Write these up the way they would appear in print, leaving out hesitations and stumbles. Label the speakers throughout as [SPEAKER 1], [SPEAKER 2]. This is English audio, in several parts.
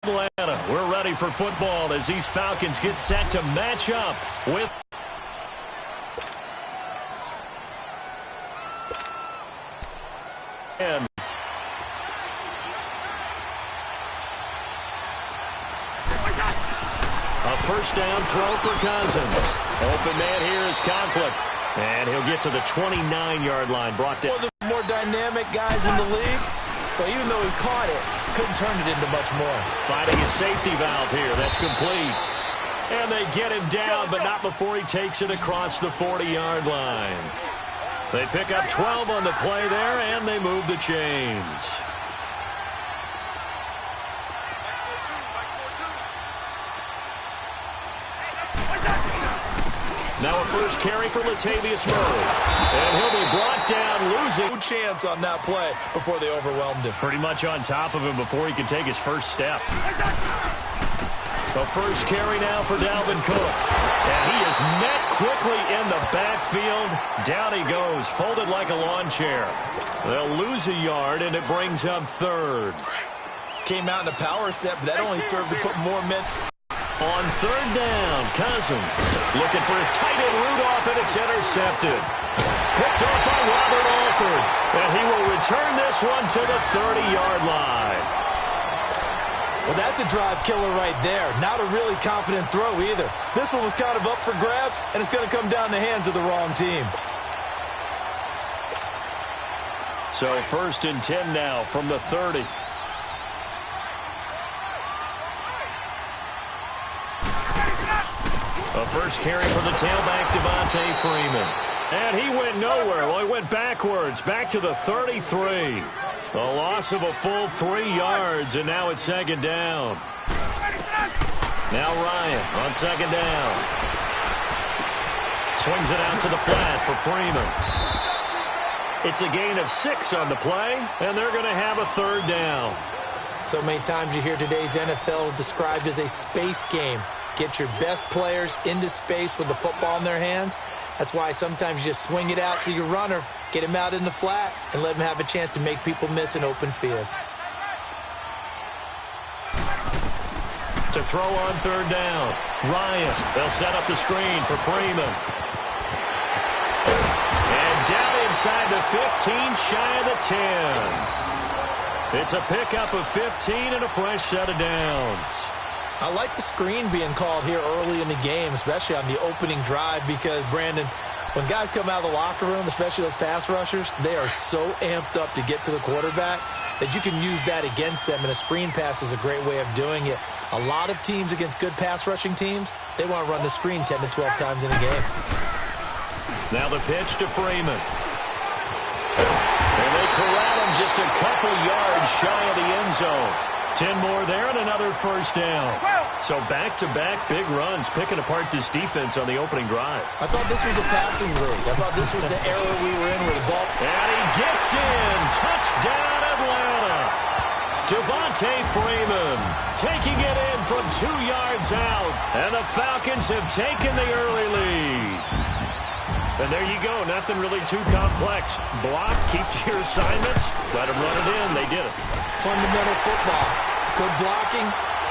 [SPEAKER 1] Atlanta, we're ready for football as these Falcons get set to match up with a first down throw for Cousins. Open man here is Conklin. And he'll get to the 29-yard line. Brought down.
[SPEAKER 2] One of the more dynamic guys in the league. So even though he caught it, couldn't turn it into much more.
[SPEAKER 1] Finding a safety valve here. That's complete. And they get him down, but not before he takes it across the 40-yard line. They pick up 12 on the play there, and they move the chains. Now a first carry for Latavius Murray. And he'll be brought down, losing.
[SPEAKER 2] No chance on that play before they overwhelmed him.
[SPEAKER 1] Pretty much on top of him before he can take his first step. The first carry now for Dalvin Cook. And he is met quickly in the backfield. Down he goes, folded like a lawn chair. They'll lose a yard, and it brings up third.
[SPEAKER 2] Came out in a power set, but that only served to put more men.
[SPEAKER 1] On third down, Cousins looking for his tight end Rudolph, and it's intercepted. Picked off by Robert Alford, and he will return this one to the 30-yard line.
[SPEAKER 2] Well, that's a drive killer right there. Not a really confident throw either. This one was kind of up for grabs, and it's going to come down the hands of the wrong team.
[SPEAKER 1] So first and 10 now from the 30. A first carry for the tailback, Devontae Freeman. And he went nowhere. Well, he went backwards, back to the 33. A loss of a full 3 yards, and now it's second down. Now Ryan on second down. Swings it out to the flat for Freeman. It's a gain of 6 on the play, and they're going to have a third down.
[SPEAKER 2] So many times you hear today's NFL described as a space game. Get your best players into space with the football in their hands. That's why sometimes you just swing it out to your runner, get him out in the flat, and let him have a chance to make people miss an open field.
[SPEAKER 1] To throw on third down, Ryan. They'll set up the screen for Freeman. And down inside the 15, shy of the 10. It's a pickup of 15 and a fresh set of downs.
[SPEAKER 2] I like the screen being called here early in the game, especially on the opening drive, because, Brandon, when guys come out of the locker room, especially those pass rushers, they are so amped up to get to the quarterback that you can use that against them, and a screen pass is a great way of doing it. A lot of teams against good pass rushing teams, they want to run the screen 10 to 12 times in a game.
[SPEAKER 1] Now the pitch to Freeman. And they corral him just a couple yards shy of the end zone. 10 more there and another first down. So back-to-back big runs, picking apart this defense on the opening drive.
[SPEAKER 2] I thought this was a passing league. I thought this was the era we were in with the ball.
[SPEAKER 1] And he gets in. Touchdown, Atlanta. Devontae Freeman taking it in from 2 yards out. And the Falcons have taken the early lead. And there you go. Nothing really too complex. Block, keep to your assignments, let them run it in. They did it.
[SPEAKER 2] Fundamental football. Good blocking,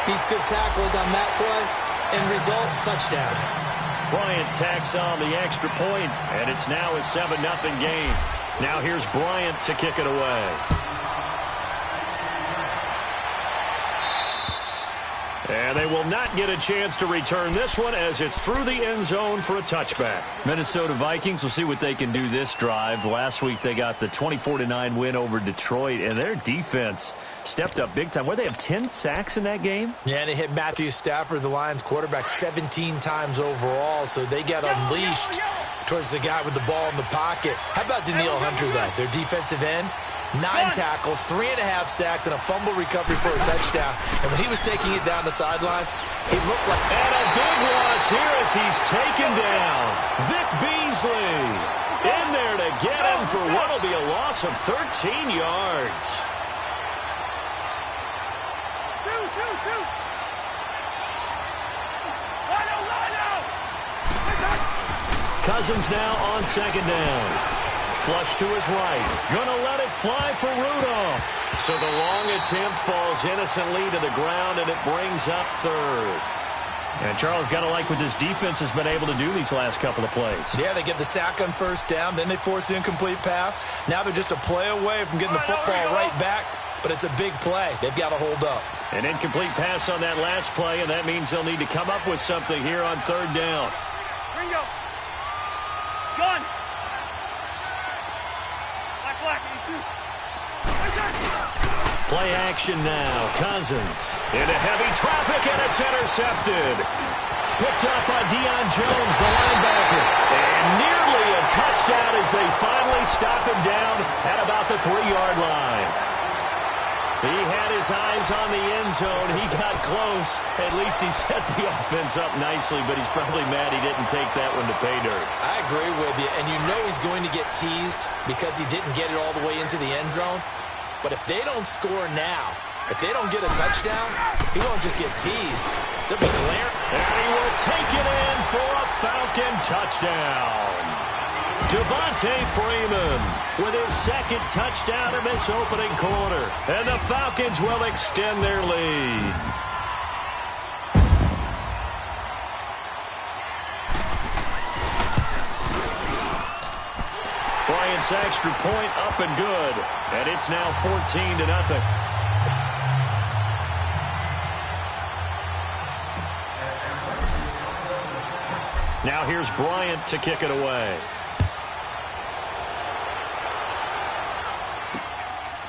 [SPEAKER 2] beats good tackling on that play. End result, touchdown.
[SPEAKER 1] Bryant tacks on the extra point, and it's now a 7-0 game. Now here's Bryant to kick it away. And they will not get a chance to return this one as it's through the end zone for a touchback.
[SPEAKER 3] Minnesota Vikings will see what they can do this drive. Last week they got the 24-9 win over Detroit, and their defense stepped up big time. Where they have 10 sacks in that game?
[SPEAKER 2] Yeah, they hit Matthew Stafford, the Lions quarterback, 17 times overall, so they got unleashed towards the guy with the ball in the pocket. How about Danielle Hunter, though? Their defensive end? 9 tackles, 3.5 sacks, and a fumble recovery for a touchdown. And when he was taking it down the sideline, he looked like...
[SPEAKER 1] And a big loss here as he's taken down. Vic Beasley in there to get him for what will be a loss of 13 yards. Cousins now on second down. Flush to his right. Gonna let it fly for Rudolph. So the long attempt falls innocently to the ground, and it brings up third. And Charles got to like what this defense has been able to do these last couple of plays.
[SPEAKER 2] Yeah, they get the sack on first down, then they force the incomplete pass. Now they're just a play away from getting the football right back, but it's a big play. They've got to hold up.
[SPEAKER 1] An incomplete pass on that last play, and that means they'll need to come up with something here on third down.
[SPEAKER 4] Ringo. Gun. Black,
[SPEAKER 1] Play action now. Cousins into heavy traffic, and it's intercepted. Picked up by Deion Jones, the linebacker. And nearly a touchdown as they finally stop him down at about the 3-yard line. He had his eyes on the end zone. He got close. At least he set the offense up nicely, but he's probably mad he didn't take that one to pay dirt.
[SPEAKER 2] I agree with you, and you know he's going to get teased because he didn't get it all the way into the end zone. But if they don't score now, if they don't get a touchdown, he won't just get teased. They'll be glaring.
[SPEAKER 1] And he will take it in for a Falcon touchdown. Devontae Freeman with his second touchdown in this opening quarter. And the Falcons will extend their lead. Bryant's extra point up and good. And it's now 14-0. Now here's Bryant to kick it away.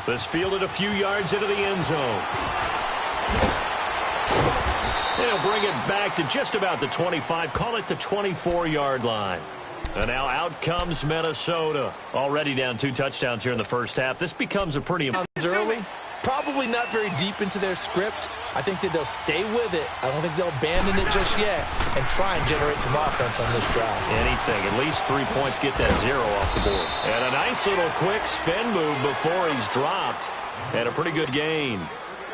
[SPEAKER 1] This fielded a few yards into the end zone. They'll bring it back to just about the 25. Call it the 24-yard line. And now out comes Minnesota. Already down 2 touchdowns here in the first half. This becomes a pretty
[SPEAKER 2] early. Probably not very deep into their script. I think that they'll stay with it. I don't think they'll abandon it just yet and try and generate some offense on this drive.
[SPEAKER 1] Anything. At least 3 points, get that 0 off the board. And a nice little quick spin move before he's dropped. And a pretty good gain.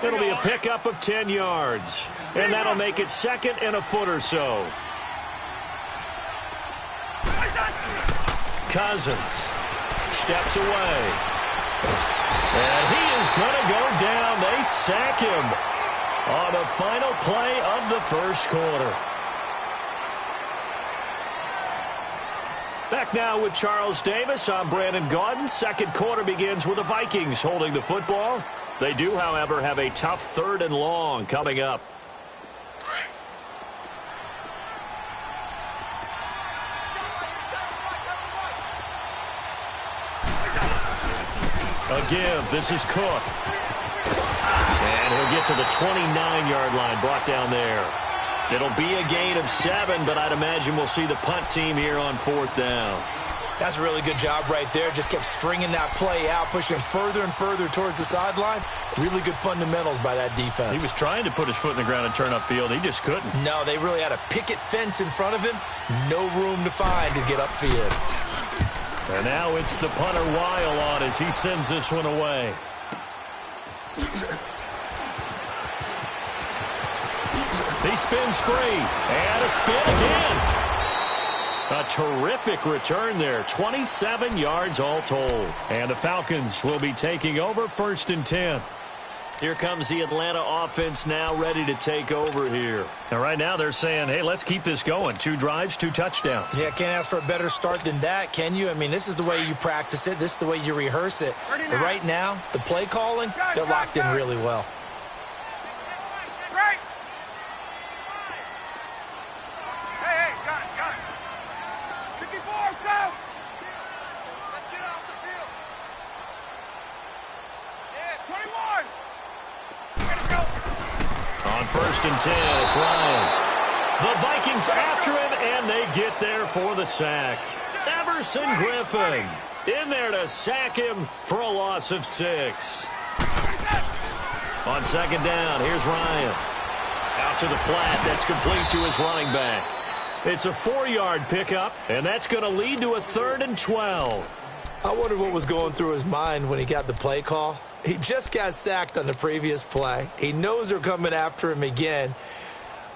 [SPEAKER 1] It'll be a pickup of 10 yards. And that'll make it second and a foot or so. Cousins steps away. And he is going to go down. They sack him on the final play of the first quarter. Back now with Charles Davis. I'm Brandon Gaudin. Second quarter begins with the Vikings holding the football. They do, however, have a tough 3rd and long coming up. A give. This is Cook. And he'll get to the 29-yard line, brought down there. It'll be a gain of 7, but I'd imagine we'll see the punt team here on 4th down.
[SPEAKER 2] That's a really good job right there. Just kept stringing that play out, pushing further and further towards the sideline. Really good fundamentals by that defense.
[SPEAKER 1] He was trying to put his foot in the ground and turn upfield. He just couldn't.
[SPEAKER 2] No, they really had a picket fence in front of him. No room to find to get upfield.
[SPEAKER 1] And now it's the punter Weil on as he sends this one away. He spins free. And a spin again. A terrific return there. 27 yards all told. And the Falcons will be taking over 1st and 10. Here comes the Atlanta offense now ready to take over here. And right now they're saying, hey, let's keep this going. 2 drives, 2 touchdowns.
[SPEAKER 2] Yeah, can't ask for a better start than that, can you? I mean, this is the way you practice it. This is the way you rehearse it. But right now, the play calling, they're locked in really well.
[SPEAKER 4] Hey, got it. 54, so. Let's get off the field. Yeah, 21.
[SPEAKER 1] On 1st and 10, it's Ryan. The Vikings after him, and they get there for the sack. Everson Griffin in there to sack him for a loss of 6. On 2nd down, here's Ryan. Out to the flat, that's complete to his running back. It's a 4-yard pickup, and that's going to lead to a 3rd and 12.
[SPEAKER 2] I wonder what was going through his mind when he got the play call. He just got sacked on the previous play. He knows they're coming after him again.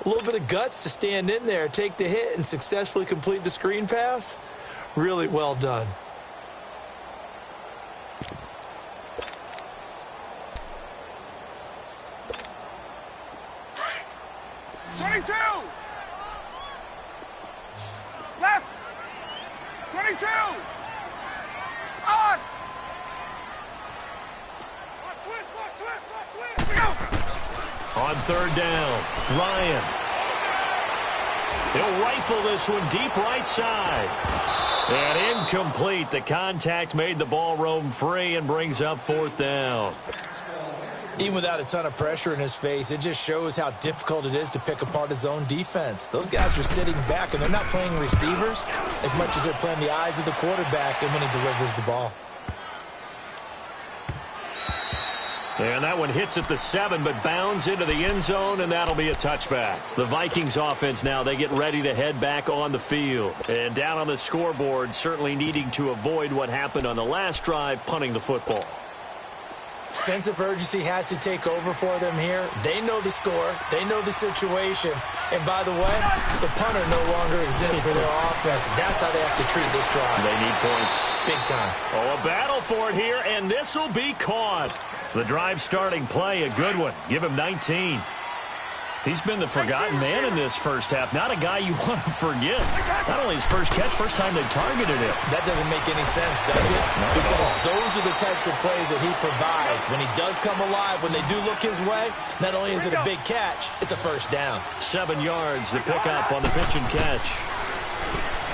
[SPEAKER 2] A little bit of guts to stand in there, take the hit, and successfully complete the screen pass. Really well done.
[SPEAKER 4] 22. Left. 22. On. Watch twist, watch twist, watch twist. We go.
[SPEAKER 1] On third down, Ryan. He'll rifle this one deep right side. And incomplete. The contact made the ball roam free and brings up fourth down.
[SPEAKER 2] Even without a ton of pressure in his face, it just shows how difficult it is to pick apart his own defense. Those guys are sitting back, and they're not playing receivers as much as they're playing the eyes of the quarterback and when he delivers the ball.
[SPEAKER 1] And that one hits at the 7, but bounds into the end zone, and that'll be a touchback. The Vikings offense now, they get ready to head back on the field. And down on the scoreboard, certainly needing to avoid what happened on the last drive, punting the football.
[SPEAKER 2] Sense of urgency has to take over for them here. They know the score. They know the situation. And by the way, the punter no longer exists for their offense. That's how they have to treat this drive.
[SPEAKER 1] They need points.
[SPEAKER 2] Big time.
[SPEAKER 1] Oh, a battle for it here, and this will be caught. The drive starting play, a good one. Give him 19. He's been the forgotten man in this first half. Not a guy you want to forget. Not only his first catch, first time they targeted him.
[SPEAKER 2] That doesn't make any sense, does it? Because those are the types of plays that he provides. When he does come alive, when they do look his way, not only is it a big catch, it's a first down.
[SPEAKER 1] 7 yards, the pickup on the pitch and catch.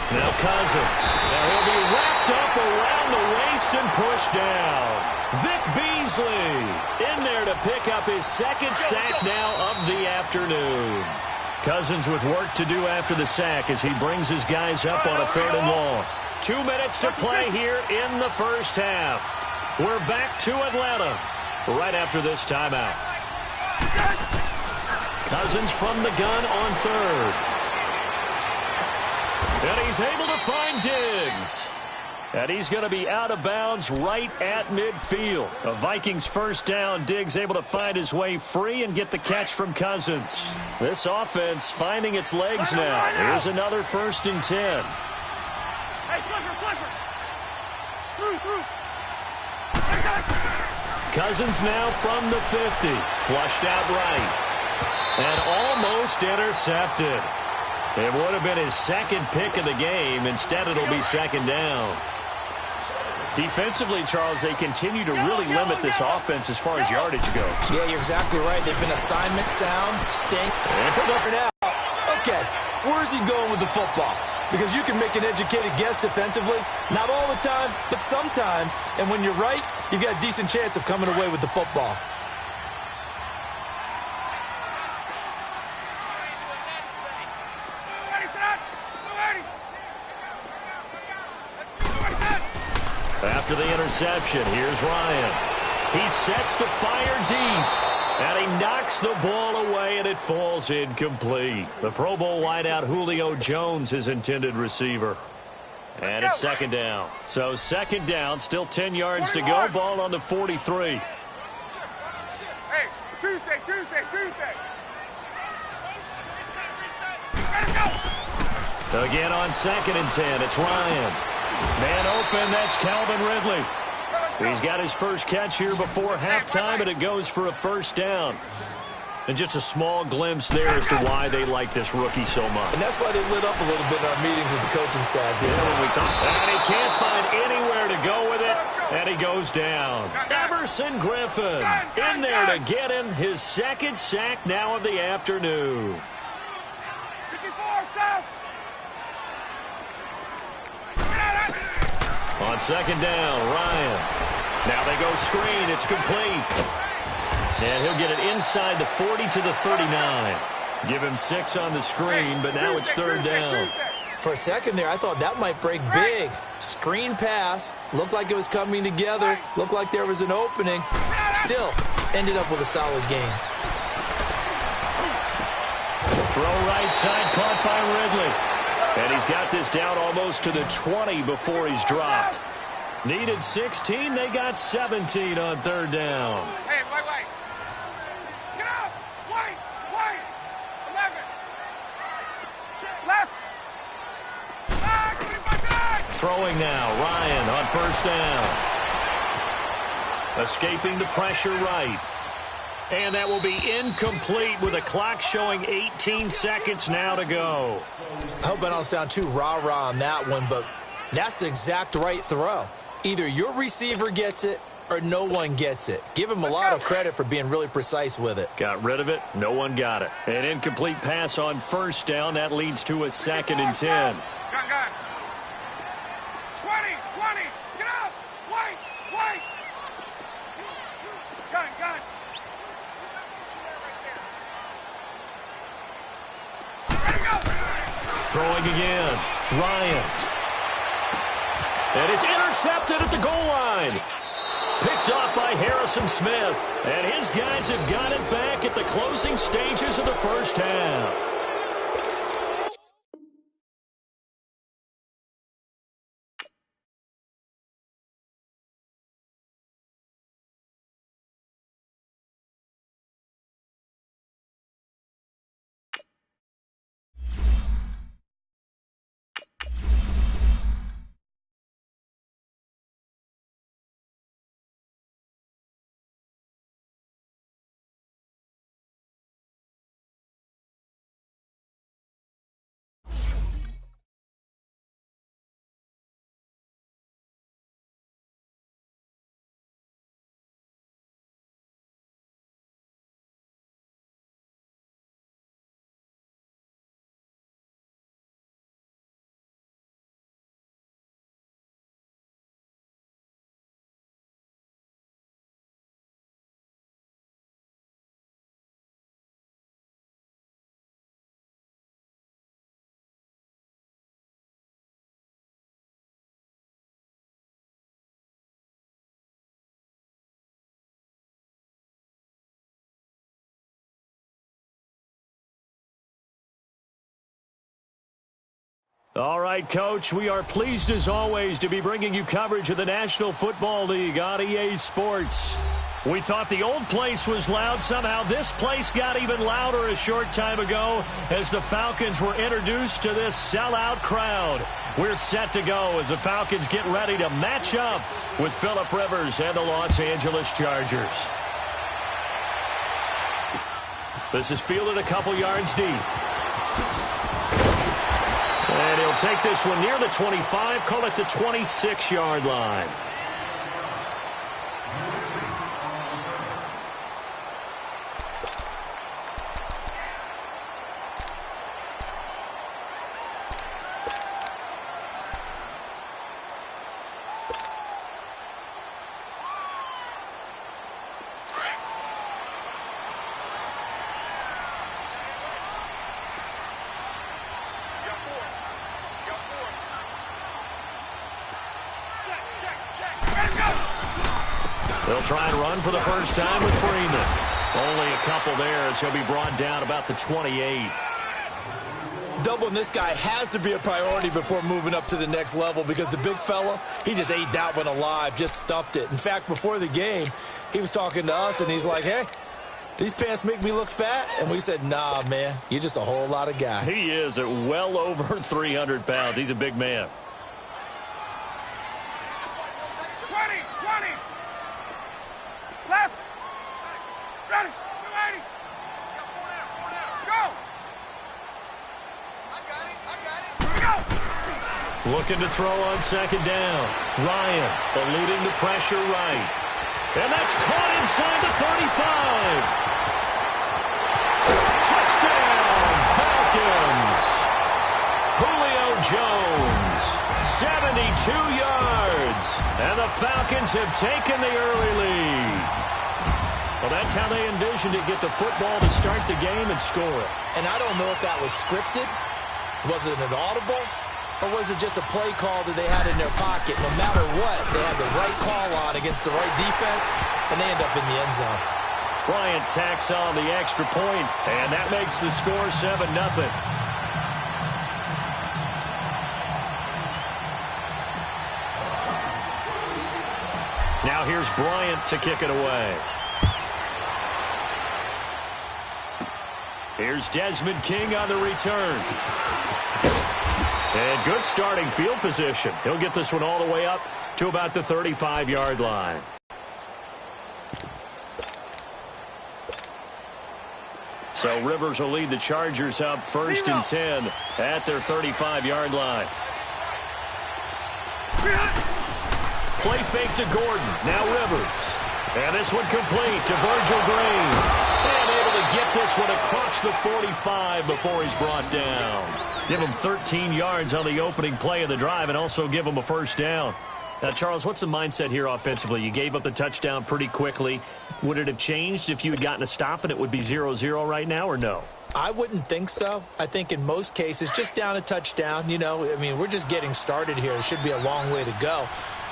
[SPEAKER 1] Now Cousins. Now he'll be wrapped up around the waist and pushed down. Vic Beasley in there to pick up his second sack now of the afternoon. Cousins with work to do after the sack as he brings his guys up on a 3rd and long. 2 minutes to play here in the first half. We're back to Atlanta right after this timeout. Cousins from the gun on 3rd. And he's able to find Diggs. And he's going to be out of bounds right at midfield. A Vikings first down. Diggs able to find his way free and get the catch from Cousins. This offense finding its legs now. Here's another 1st and 10.
[SPEAKER 4] Hey, Clifford. Through.
[SPEAKER 1] Cousins now from the 50. Flushed out right. And almost intercepted. It would have been his second pick of the game. Instead, it'll be 2nd down. Defensively, Charles, they continue to really limit this offense as far as yardage goes.
[SPEAKER 2] Yeah, you're exactly right. They've been assignment sound, stink. And for now, okay, where's he going with the football? Because you can make an educated guess defensively. Not all the time, but sometimes. And when you're right, you've got a decent chance of coming away with the football.
[SPEAKER 1] After the interception, here's Ryan. He sets to fire deep, and he knocks the ball away, and it falls incomplete. The Pro Bowl wideout Julio Jones, his intended receiver. And it's 2nd down. So 2nd down, still 10 yards to go. Ball on the 43.
[SPEAKER 4] Hey, Tuesday.
[SPEAKER 1] Again on 2nd and 10, it's Ryan. Man open, that's Calvin Ridley. He's got his first catch here before halftime, and it goes for a 1st down. And just a small glimpse there as to why they like this rookie so much.
[SPEAKER 2] And that's why they lit up a little bit in our meetings with the coaching staff.
[SPEAKER 1] When we talk, and he can't find anywhere to go with it, and he goes down. Everson Griffin in there to get him his 2nd sack now of the afternoon.
[SPEAKER 4] 54, south.
[SPEAKER 1] On 2nd down, Ryan. Now they go screen. It's complete. And he'll get it inside the 40 to the 39. Give him 6 on the screen, but now it's 3rd down.
[SPEAKER 2] For a second there, I thought that might break big. Screen pass. Looked like it was coming together. Looked like there was an opening. Still, ended up with a solid game.
[SPEAKER 1] Throw right side, caught by Ridley. And he's got this down almost to the 20 before he's dropped. Needed 16. They got 17 on 3rd down.
[SPEAKER 4] Hey, wait. Get up. Wait. 11. Left. Get my back.
[SPEAKER 1] Throwing now. Ryan on 1st down. Escaping the pressure right. And that will be incomplete with the clock showing 18 seconds now to go.
[SPEAKER 2] I hope I don't sound too rah-rah on that one, but that's the exact right throw. Either your receiver gets it or no one gets it. Give him a lot of credit for being really precise with it.
[SPEAKER 1] Got rid of it. No one got it. An incomplete pass on first down. That leads to a 2nd and 10.
[SPEAKER 4] Gun. 20. Get up. Wait. Gun. Ready, go.
[SPEAKER 1] Throwing again. Ryan. And it's intercepted at the goal line. Picked off by Harrison Smith. And his guys have got it back at the closing stages of the first half. All right, Coach, we are pleased as always to be bringing you coverage of the National Football League on EA Sports. We thought the old place was loud. Somehow this place got even louder a short time ago as the Falcons were introduced to this sellout crowd. We're set to go as the Falcons get ready to match up with Phillip Rivers and the Los Angeles Chargers. This is fielded a couple yards deep. And he'll take this one near the 25, call it the 26-yard line. They'll try and run for the first time with Freeman. Only a couple there as he'll be brought down about the 28.
[SPEAKER 2] Doubling this guy has to be a priority before moving up to the next level because the big fella, he just ate that one alive, just stuffed it. In fact, before the game, he was talking to us, and he's like, hey, these pants make me look fat? And we said, nah, man, you're just a whole lot of guy.
[SPEAKER 1] He is at well over 300 pounds. He's a big man.
[SPEAKER 4] 20. Left. Ready. 280. Go. I got it. Go.
[SPEAKER 1] Looking to throw on second down. Ryan eluding the pressure right. And that's caught inside the 35. Touchdown, Falcons. Julio Jones, 72 yards. And the Falcons have taken the early lead. Well, that's how they envisioned it, get the football to start the game and score it.
[SPEAKER 2] And I don't know if that was scripted. Was it an audible? Or was it just a play call that they had in their pocket? No matter what, they had the right call on against the right defense, and they end up in the end zone.
[SPEAKER 1] Bryant tacks on the extra point, and that makes the score 7-0. Now here's Bryant to kick it away. Here's Desmond King on the return. And good starting field position. He'll get this one all the way up to about the 35-yard line.
[SPEAKER 3] So Rivers will lead the Chargers up 1st and 10 at their 35-yard line. Play fake to Gordon. Now Rivers. And this one complete to Virgil Green. And able to get this one across the 45 before he's brought down. Give him 13 yards on the opening play of the drive and also give him a first down. Now, Charles, what's the mindset here offensively? You gave up the touchdown pretty quickly. Would it have changed if you had gotten a stop and it would be 0-0 right now, or no?
[SPEAKER 2] I wouldn't think so. I think in most cases, just down a touchdown, we're just getting started here. It should be a long way to go.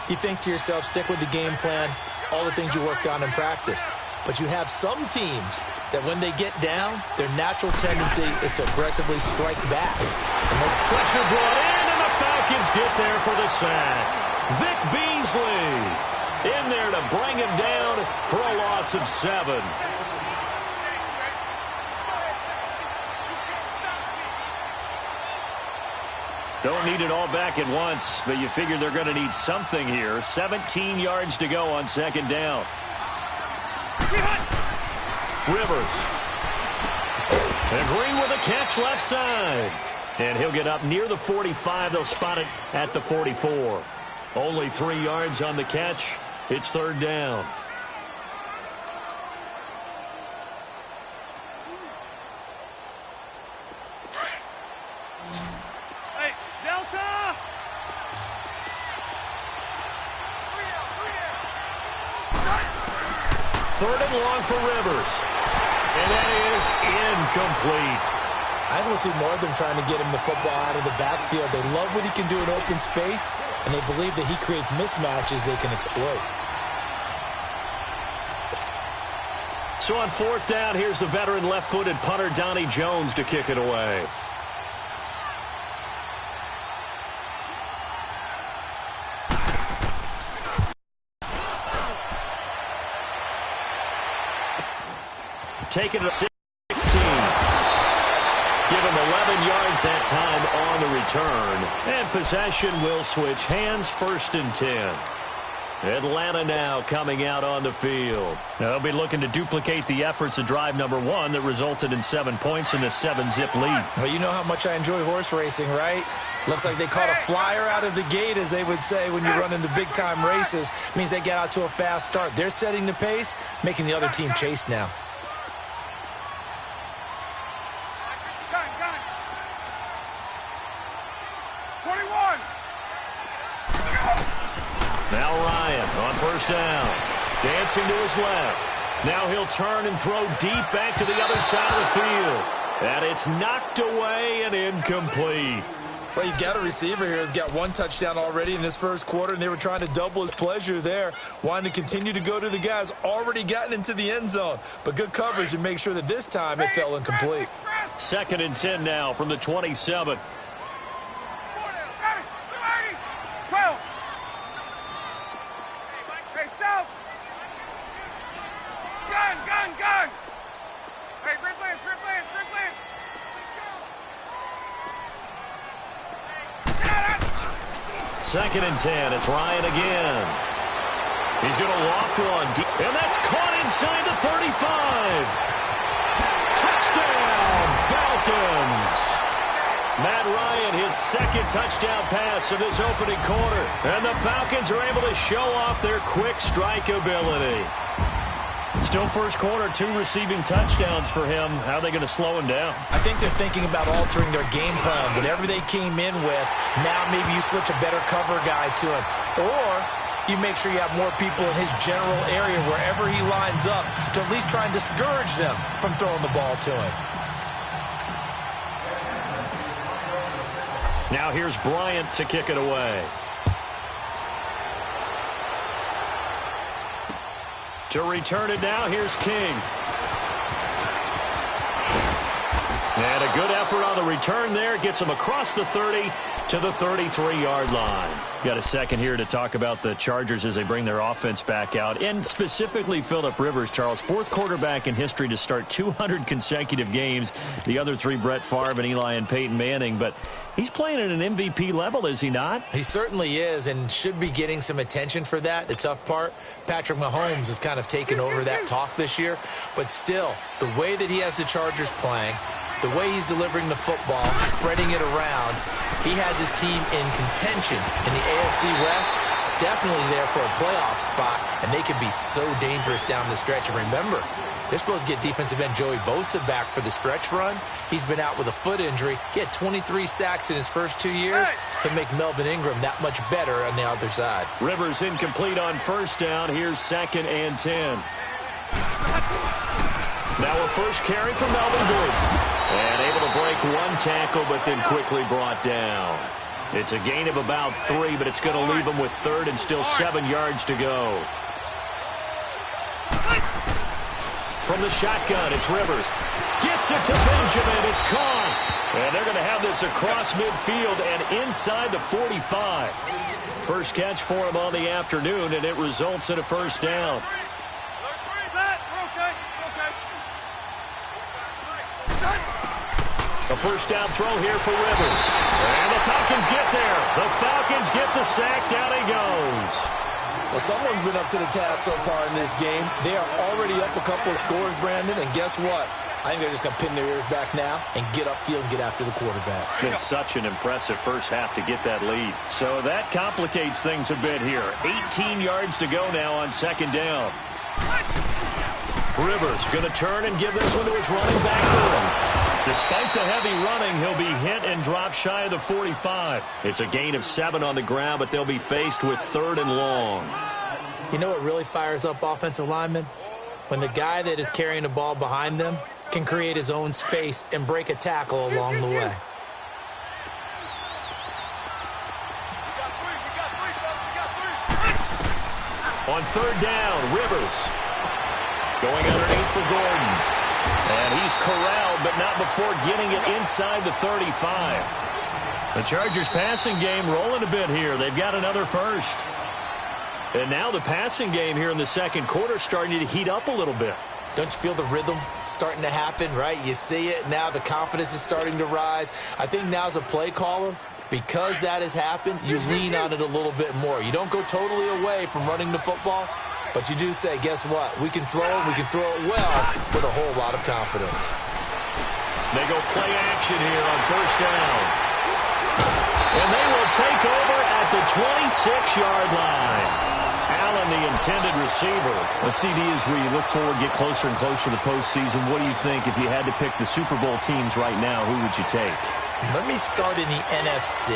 [SPEAKER 2] You think to yourself, stick with the game plan, all the things you worked on in practice. But you have some teams that when they get down, their natural tendency is to aggressively strike back.
[SPEAKER 1] And this pressure brought in, and the Falcons get there for the sack. Vic Beasley in there to bring him down for a loss of 7. Don't need it all back at once, but you figure they're going to need something here. 17 yards to go on 2nd down. Rivers. And Green with a catch left side. And he'll get up near the 45. They'll spot it at the 44. Only 3 yards on the catch. It's 3rd down.
[SPEAKER 4] Hey, Delta!
[SPEAKER 1] 3rd and long for Rivers. And that is incomplete.
[SPEAKER 2] I want to see more of them trying to get him the football out of the backfield. They love what he can do in open space, and they believe that he creates mismatches they can exploit.
[SPEAKER 1] So on 4th down, here's the veteran left-footed punter Donnie Jones to kick it away. Taking it to 16. Give him 11 yards that time on the return. And possession will switch hands, 1st and 10. Atlanta now coming out on the field. They'll be looking to duplicate the efforts of drive number 1 that resulted in 7 points in the 7-zip lead.
[SPEAKER 2] Well, you know how much I enjoy horse racing, right? Looks like they caught a flyer out of the gate, as they would say when you run in the big-time races. Means they get out to a fast start. They're setting the pace, making the other team chase now.
[SPEAKER 4] Gun. 21.
[SPEAKER 1] Now Ryan on 1st down. Dancing to his left. Now he'll turn and throw deep back to the other side of the field. And it's knocked away and incomplete.
[SPEAKER 2] Well, you've got a receiver here who's got 1 touchdown already in this first quarter, and they were trying to double his pleasure there, wanting to continue to go to the guys already gotten into the end zone. But good coverage to make sure that this time it fell incomplete.
[SPEAKER 1] 2nd and 10 now from the 27.
[SPEAKER 4] 12. Hey, South. Gun. Hey, Red Lance.
[SPEAKER 1] 2nd and 10. It's Ryan again. He's going to loft one deep. And that's caught inside the 35. Touchdown, Falcons. Matt Ryan, his 2nd touchdown pass of this opening quarter. And the Falcons are able to show off their quick strike ability. Still first quarter, 2 receiving touchdowns for him. How are they going to slow him down?
[SPEAKER 2] I think they're thinking about altering their game plan. Whatever they came in with, now maybe you switch a better cover guy to him. Or you make sure you have more people in his general area wherever he lines up to at least try and discourage them from throwing the ball to him.
[SPEAKER 1] Now here's Bryant to kick it away. To return it now, here's King. And a good effort on the return there. Gets them across the 30 to the 33-yard line. Got a second here to talk about the Chargers as they bring their offense back out. And specifically Phillip Rivers, Charles, fourth quarterback in history to start 200 consecutive games. The other three, Brett Favre and Eli and Peyton Manning. But he's playing at an MVP level, is he not?
[SPEAKER 2] He certainly is, and should be getting some attention for that. The tough part, Patrick Mahomes has kind of taken over that talk this year. But still, the way that he has the Chargers playing, the way he's delivering the football, spreading it around, he has his team in contention in the AFC West, definitely there for a playoff spot, and they could be so dangerous down the stretch. And remember, they're supposed to get defensive end Joey Bosa back for the stretch run. He's been out with a foot injury. He had 23 sacks in his first 2 years. He'll make Melvin Ingram that much better on the other side.
[SPEAKER 1] Rivers incomplete on first down. Here's 2nd and 10. Now a first carry from Melvin Gordon. And able to break one tackle, but then quickly brought down. It's a gain of about 3, but it's going to leave him with 3rd and still 7 yards to go. From the shotgun, it's Rivers. Gets it to Benjamin. It's caught. And they're going to have this across midfield and inside the 45. First catch for him on the afternoon, and it results in a first down. A first down throw here for Rivers. And the Falcons get there. The Falcons get the sack. Down he goes.
[SPEAKER 2] Well, someone's been up to the task so far in this game. They are already up a couple of scores, Brandon, and guess what? I think they're just going to pin their ears back now and get upfield and get after the quarterback.
[SPEAKER 1] Been such an impressive first half to get that lead. So that complicates things a bit here. 18 yards to go now on 2nd down. Rivers going to turn and give this one to his running back Gordon. Despite the heavy running, he'll be hit and drop shy of the 45. It's a gain of 7 on the ground, but they'll be faced with 3rd and long.
[SPEAKER 2] You know what really fires up offensive linemen? When the guy that is carrying the ball behind them can create his own space and break a tackle along the way.
[SPEAKER 1] On 3rd down, Rivers going underneath for Gordon. And he's corralled, but not before getting it inside the 35. The Chargers passing game rolling a bit here. They've got another first. And now the passing game here in the second quarter starting to heat up a little bit.
[SPEAKER 2] Don't you feel the rhythm starting to happen, right? You see it now. The confidence is starting to rise. I think now as a play caller, because that has happened, you lean on it a little bit more. You don't go totally away from running the football, but you do say, guess what? We can throw it. We can throw it well with a whole lot of confidence.
[SPEAKER 1] They go play action here on first down. And they will take over at the 26-yard line. Allen, the intended receiver.
[SPEAKER 3] A CD, as we look forward, get closer and closer to the postseason, what do you think if you had to pick the Super Bowl teams right now, who would you take?
[SPEAKER 2] Let me start in the NFC.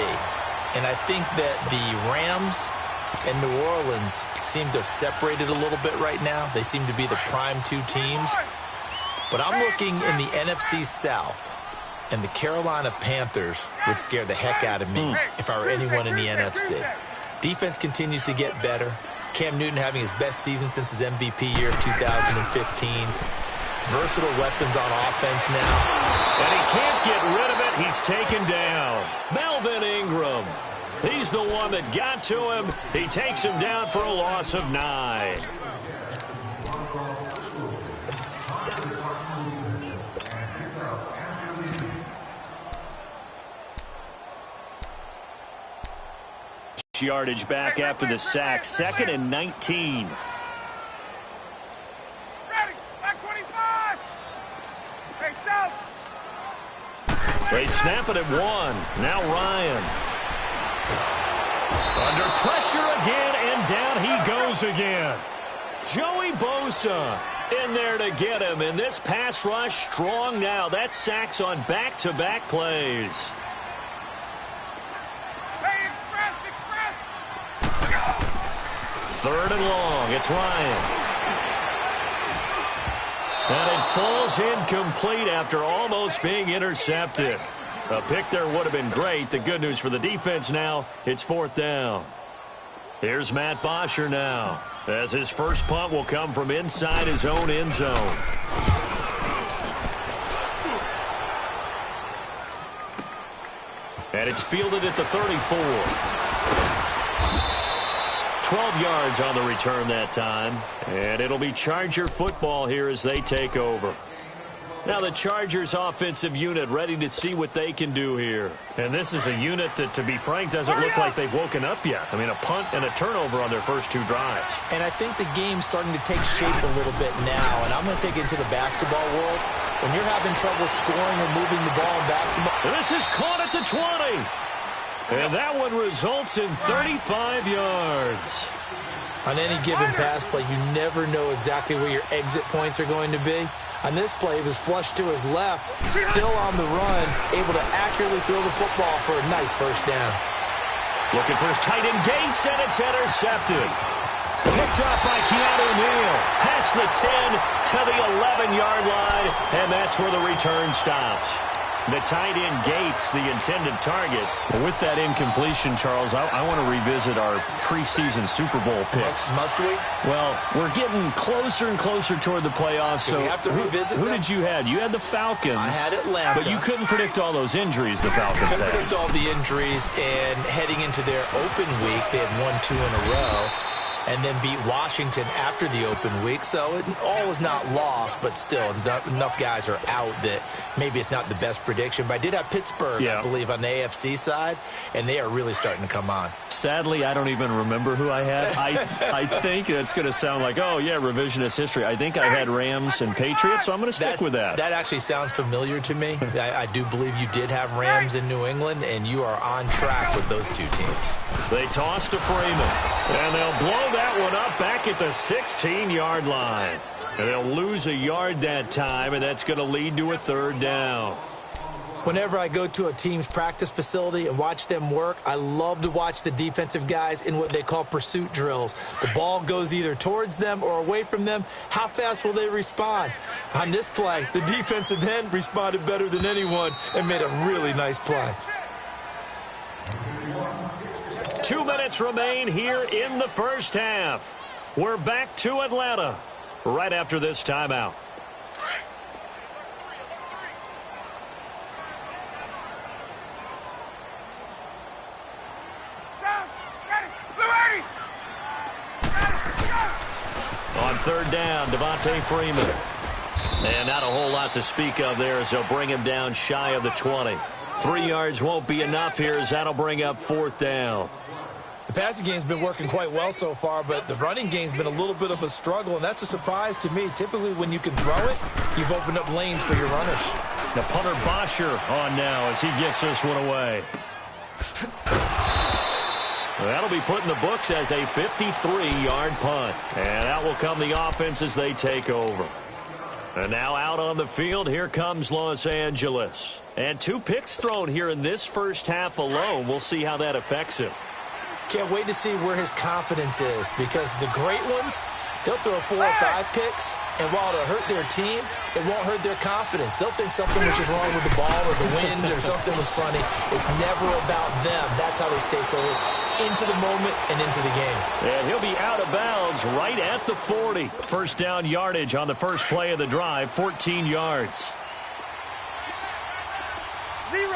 [SPEAKER 2] And I think that the Rams and New Orleans seem to have separated a little bit right now. They seem to be the prime 2 teams. But I'm looking in the NFC South, and the Carolina Panthers would scare the heck out of me if I were anyone in the NFC. Defense continues to get better. Cam Newton having his best season since his MVP year of 2015. Versatile weapons on offense now.
[SPEAKER 1] And he can't get rid of it. He's taken down. Melvin Ingram. He's the one that got to him. He takes him down for a loss of 9. Yardage back after the sack. 2nd and 19.
[SPEAKER 4] Ready, back 25. Hey, south.
[SPEAKER 1] They snap it at 1. Now Ryan. Under pressure again, and down he goes again. Joey Bosa in there to get him, and this pass rush strong now. That sacks on back-to-back plays.
[SPEAKER 4] Hey, express.
[SPEAKER 1] 3rd and long. It's Ryan. And it falls incomplete after almost being intercepted. A pick there would have been great. The good news for the defense now, it's 4th down. Here's Matt Bosher now, as his first punt will come from inside his own end zone.
[SPEAKER 3] And it's fielded at the 34. 12 yards on the return that time. And it'll be Charger football here as they take over. Now the Chargers offensive unit ready to see what they can do here. And this is a unit that, to be frank, doesn't look like they've woken up yet. I mean, a punt and a turnover on their first 2 drives.
[SPEAKER 2] And I think the game's starting to take shape a little bit now. And I'm going to take it into the basketball world. When you're having trouble scoring or moving the ball in basketball.
[SPEAKER 3] And this is caught at the 20. And that one results in 35 yards.
[SPEAKER 2] On any given pass play, you never know exactly where your exit points are going to be. On this play, he was flushed to his left, still on the run, able to accurately throw the football for a nice first down.
[SPEAKER 3] Looking for his tight end Gates, and it's intercepted. Picked up by Keanu Neal. Past the 10 to the 11-yard line, and that's where the return stops. The tight end Gates, the intended target.
[SPEAKER 1] Well, with that incompletion, Charles, I want to revisit our preseason Super Bowl picks.
[SPEAKER 2] Must we?
[SPEAKER 1] Well, we're getting closer and closer toward the playoffs. So
[SPEAKER 2] we have to revisit
[SPEAKER 1] who
[SPEAKER 2] them?
[SPEAKER 1] did you have? You had the Falcons.
[SPEAKER 2] I had Atlanta.
[SPEAKER 1] But you couldn't predict all those injuries the Falcons
[SPEAKER 2] Couldn't
[SPEAKER 1] had.
[SPEAKER 2] predict all the injuries, and heading into their open week, they had won 2 in a row. And then beat Washington after the open week. So all is not lost, but still enough guys are out that maybe it's not the best prediction. But I did have Pittsburgh, I believe, on the AFC side, and they are really starting to come on.
[SPEAKER 1] Sadly, I don't even remember who I had. I think it's going to sound like, oh, yeah, revisionist history. I think I had Rams and Patriots, so I'm going to stick with that.
[SPEAKER 2] That actually sounds familiar to me. I do believe you did have Rams in New England, and you are on track with those 2 teams.
[SPEAKER 3] They toss to Freeman, and they'll blow that one up back at the 16-yard line. And they'll lose a yard that time, and that's going to lead to a 3rd down.
[SPEAKER 2] Whenever I go to a team's practice facility and watch them work, I love to watch the defensive guys in what they call pursuit drills. The ball goes either towards them or away from them. How fast will they respond? On this play, the defensive end responded better than anyone and made a really nice play.
[SPEAKER 3] 2 minutes remain here in the first half. We're back to Atlanta right after this timeout. On 3rd down, Devontae Freeman. And not a whole lot to speak of there as they'll bring him down shy of the 20. 3 yards won't be enough here as that'll bring up 4th down.
[SPEAKER 2] The passing game's been working quite well so far, but the running game's been a little bit of a struggle, and that's a surprise to me. Typically, when you can throw it, you've opened up lanes for your runners.
[SPEAKER 3] The punter Bosher on now as he gets this one away. That'll be put in the books as a 53-yard punt. And out will come the offense as they take over. And now out on the field, here comes Los Angeles. And 2 picks thrown here in this first half alone. We'll see how that affects him.
[SPEAKER 2] Can't wait to see where his confidence is, because the great ones, they'll throw 4 or 5 picks, and while it'll hurt their team, it won't hurt their confidence. They'll think something was just wrong with the ball or the wind or something was funny. It's never about them. That's how they stay so into the moment and into the game.
[SPEAKER 3] And he'll be out of bounds right at the 40. First down yardage on the first play of the drive, 14 yards.
[SPEAKER 4] 0.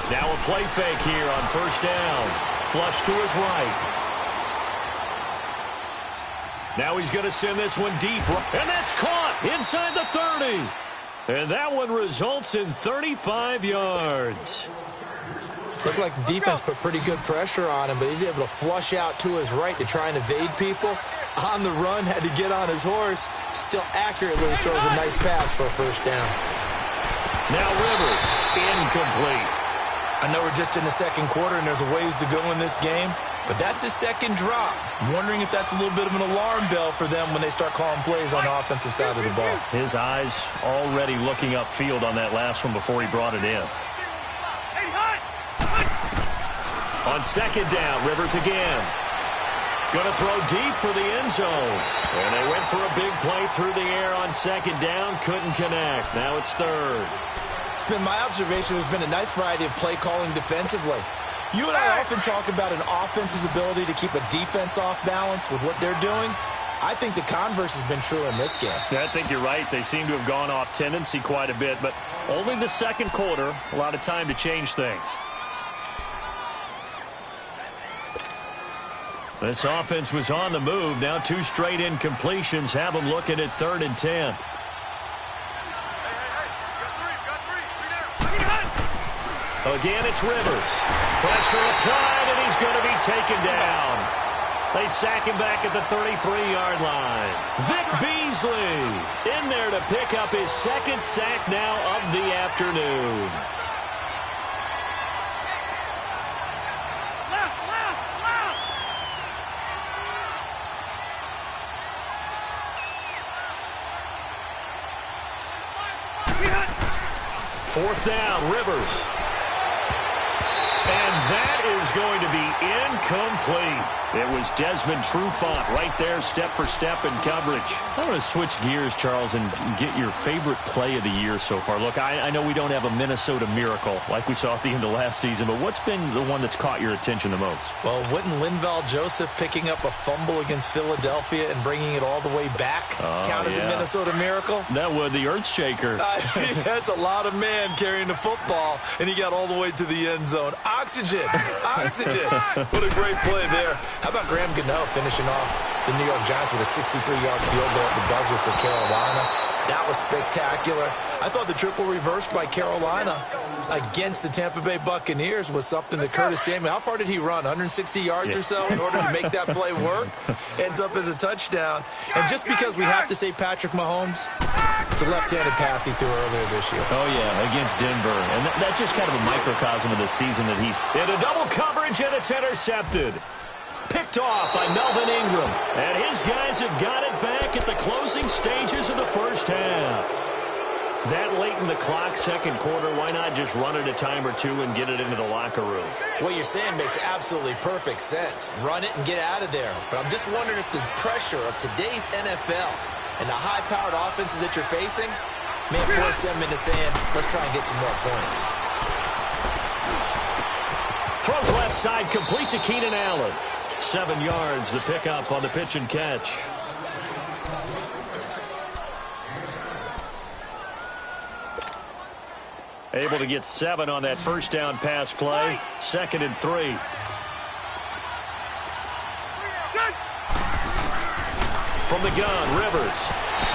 [SPEAKER 3] Now a play fake here on first down. Flush to his right. Now he's going to send this one deep. And that's caught inside the 30. And that one results in 35 yards.
[SPEAKER 2] Looked like the defense put pretty good pressure on him, but he's able to flush out to his right to try and evade people. On the run, had to get on his horse. Still accurately throws a nice pass for a first down.
[SPEAKER 3] Now Rivers, incomplete.
[SPEAKER 2] I know we're just in the second quarter and there's a ways to go in this game, but that's his second drop. I'm wondering if that's a little bit of an alarm bell for them when they start calling plays on the offensive side of the ball.
[SPEAKER 3] His eyes already looking upfield on that last one before he brought it in. On second down, Rivers again. Going to throw deep for the end zone. And they went for a big play through the air on second down. Couldn't connect. Now it's third.
[SPEAKER 2] It's been my observation there's been a nice variety of play calling defensively. You and I often talk about an offense's ability to keep a defense off balance with what they're doing. I think the converse has been true in this game.
[SPEAKER 3] I think you're right. They seem to have gone off tendency quite a bit, but only the second quarter, a lot of time to change things. This offense was on the move. Now 2 straight incompletions have them looking at 3rd and 10. Again, it's Rivers. Pressure applied, and he's going to be taken down. They sack him back at the 33-yard line. Vic Beasley in there to pick up his 2nd sack now of the afternoon. Fourth down, Rivers. And that is going to be incomplete. It was Desmond Trufant right there, step for step in coverage. I want to switch gears, Charles, and get your favorite play of the year so far. Look, I know we don't have a Minnesota miracle like we saw at the end of last season, but what's been the one that's caught your attention the most?
[SPEAKER 2] Well, wouldn't Linval Joseph picking up a fumble against Philadelphia and bringing it all the way back count as a Minnesota miracle?
[SPEAKER 3] That would, the earth shaker.
[SPEAKER 2] That's a lot of man carrying the football, and he got all the way to the end zone. Oxygen. Oxygen. What a great play there. How about Graham Gano finishing off the New York Giants with a 63-yard field goal at the buzzer for Carolina? That was spectacular. I thought the triple reverse by Carolina against the Tampa Bay Buccaneers was something that Curtis Samuel, how far did he run? 160 yards or so in order to make that play work? Ends up as a touchdown. And just because we have to say Patrick Mahomes, it's a left-handed pass he threw earlier this year.
[SPEAKER 3] Oh, yeah, against Denver. And that's just kind of a microcosm of the season that he's in a double coverage, and it's intercepted. Picked off by Melvin Ingram. And his guys have got it back at the closing stages of the first half. That late in the clock, second quarter, why not just run it a time or two and get it into the locker room?
[SPEAKER 2] What you're saying makes absolutely perfect sense. Run it and get out of there. But I'm just wondering if the pressure of today's NFL and the high-powered offenses that you're facing may force them into saying, let's try and get some more points.
[SPEAKER 3] Throws left side, complete to Keenan Allen. 7 yards, the pickup on the pitch and catch. Able to get 7 on that first down pass play. 2nd and 3. From the gun, Rivers.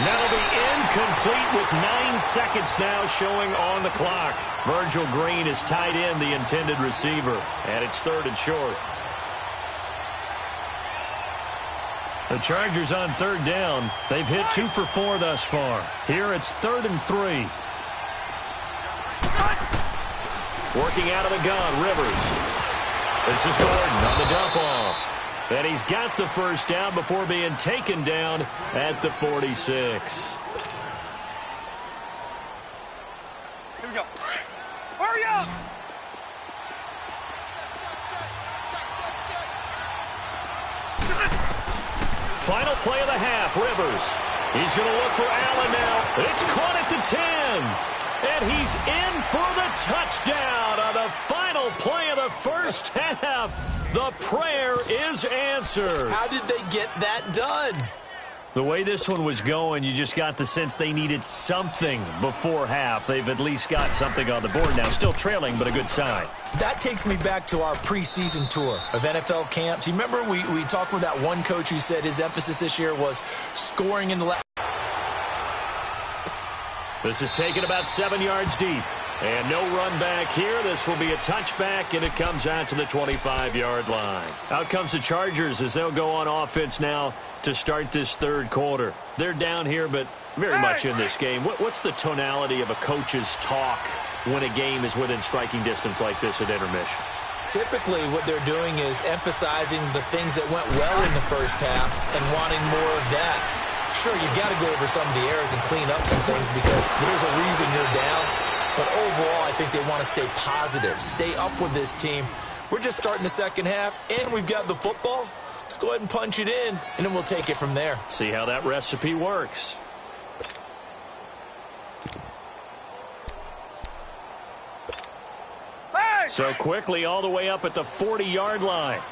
[SPEAKER 3] That'll be incomplete with 9 seconds now showing on the clock. Virgil Green is tied in, the intended receiver. And it's 3rd and short. The Chargers on 3rd down. They've hit 2 for 4 thus far. Here it's 3rd and 3. Working out of the gun, Rivers. This is Gordon on the dump off. And he's got the first down before being taken down at the 46.
[SPEAKER 4] Here we go. Hurry up!
[SPEAKER 3] Final play of the half, Rivers. He's going to look for Allen now. It's caught at the 10. And he's in for the touchdown on the final play of the first half. The prayer is answered.
[SPEAKER 2] How did they get that done?
[SPEAKER 3] The way this one was going, you just got the sense they needed something before half. They've at least got something on the board now. Still trailing, but a good sign.
[SPEAKER 2] That takes me back to our preseason tour of NFL camps. You remember we talked with that one coach who said his emphasis this year was scoring in the last.
[SPEAKER 3] This is taken about 7 yards deep. And no run back here. This will be a touchback, and it comes out to the 25-yard line. Out comes the Chargers as they'll go on offense now to start this third quarter. They're down here, but very much in this game. What's the tonality of a coach's talk when a game is within striking distance like this at intermission?
[SPEAKER 2] Typically, what they're doing is emphasizing the things that went well in the first half and wanting more of that. Sure, you've got to go over some of the errors and clean up some things because there's a reason you're down. But overall, I think they want to stay positive, stay up with this team. We're just starting the second half, and we've got the football. Let's go ahead and punch it in, and then we'll take it from there.
[SPEAKER 3] See how that recipe works.
[SPEAKER 4] Hey!
[SPEAKER 3] So quickly all the way up at the 40-yard line.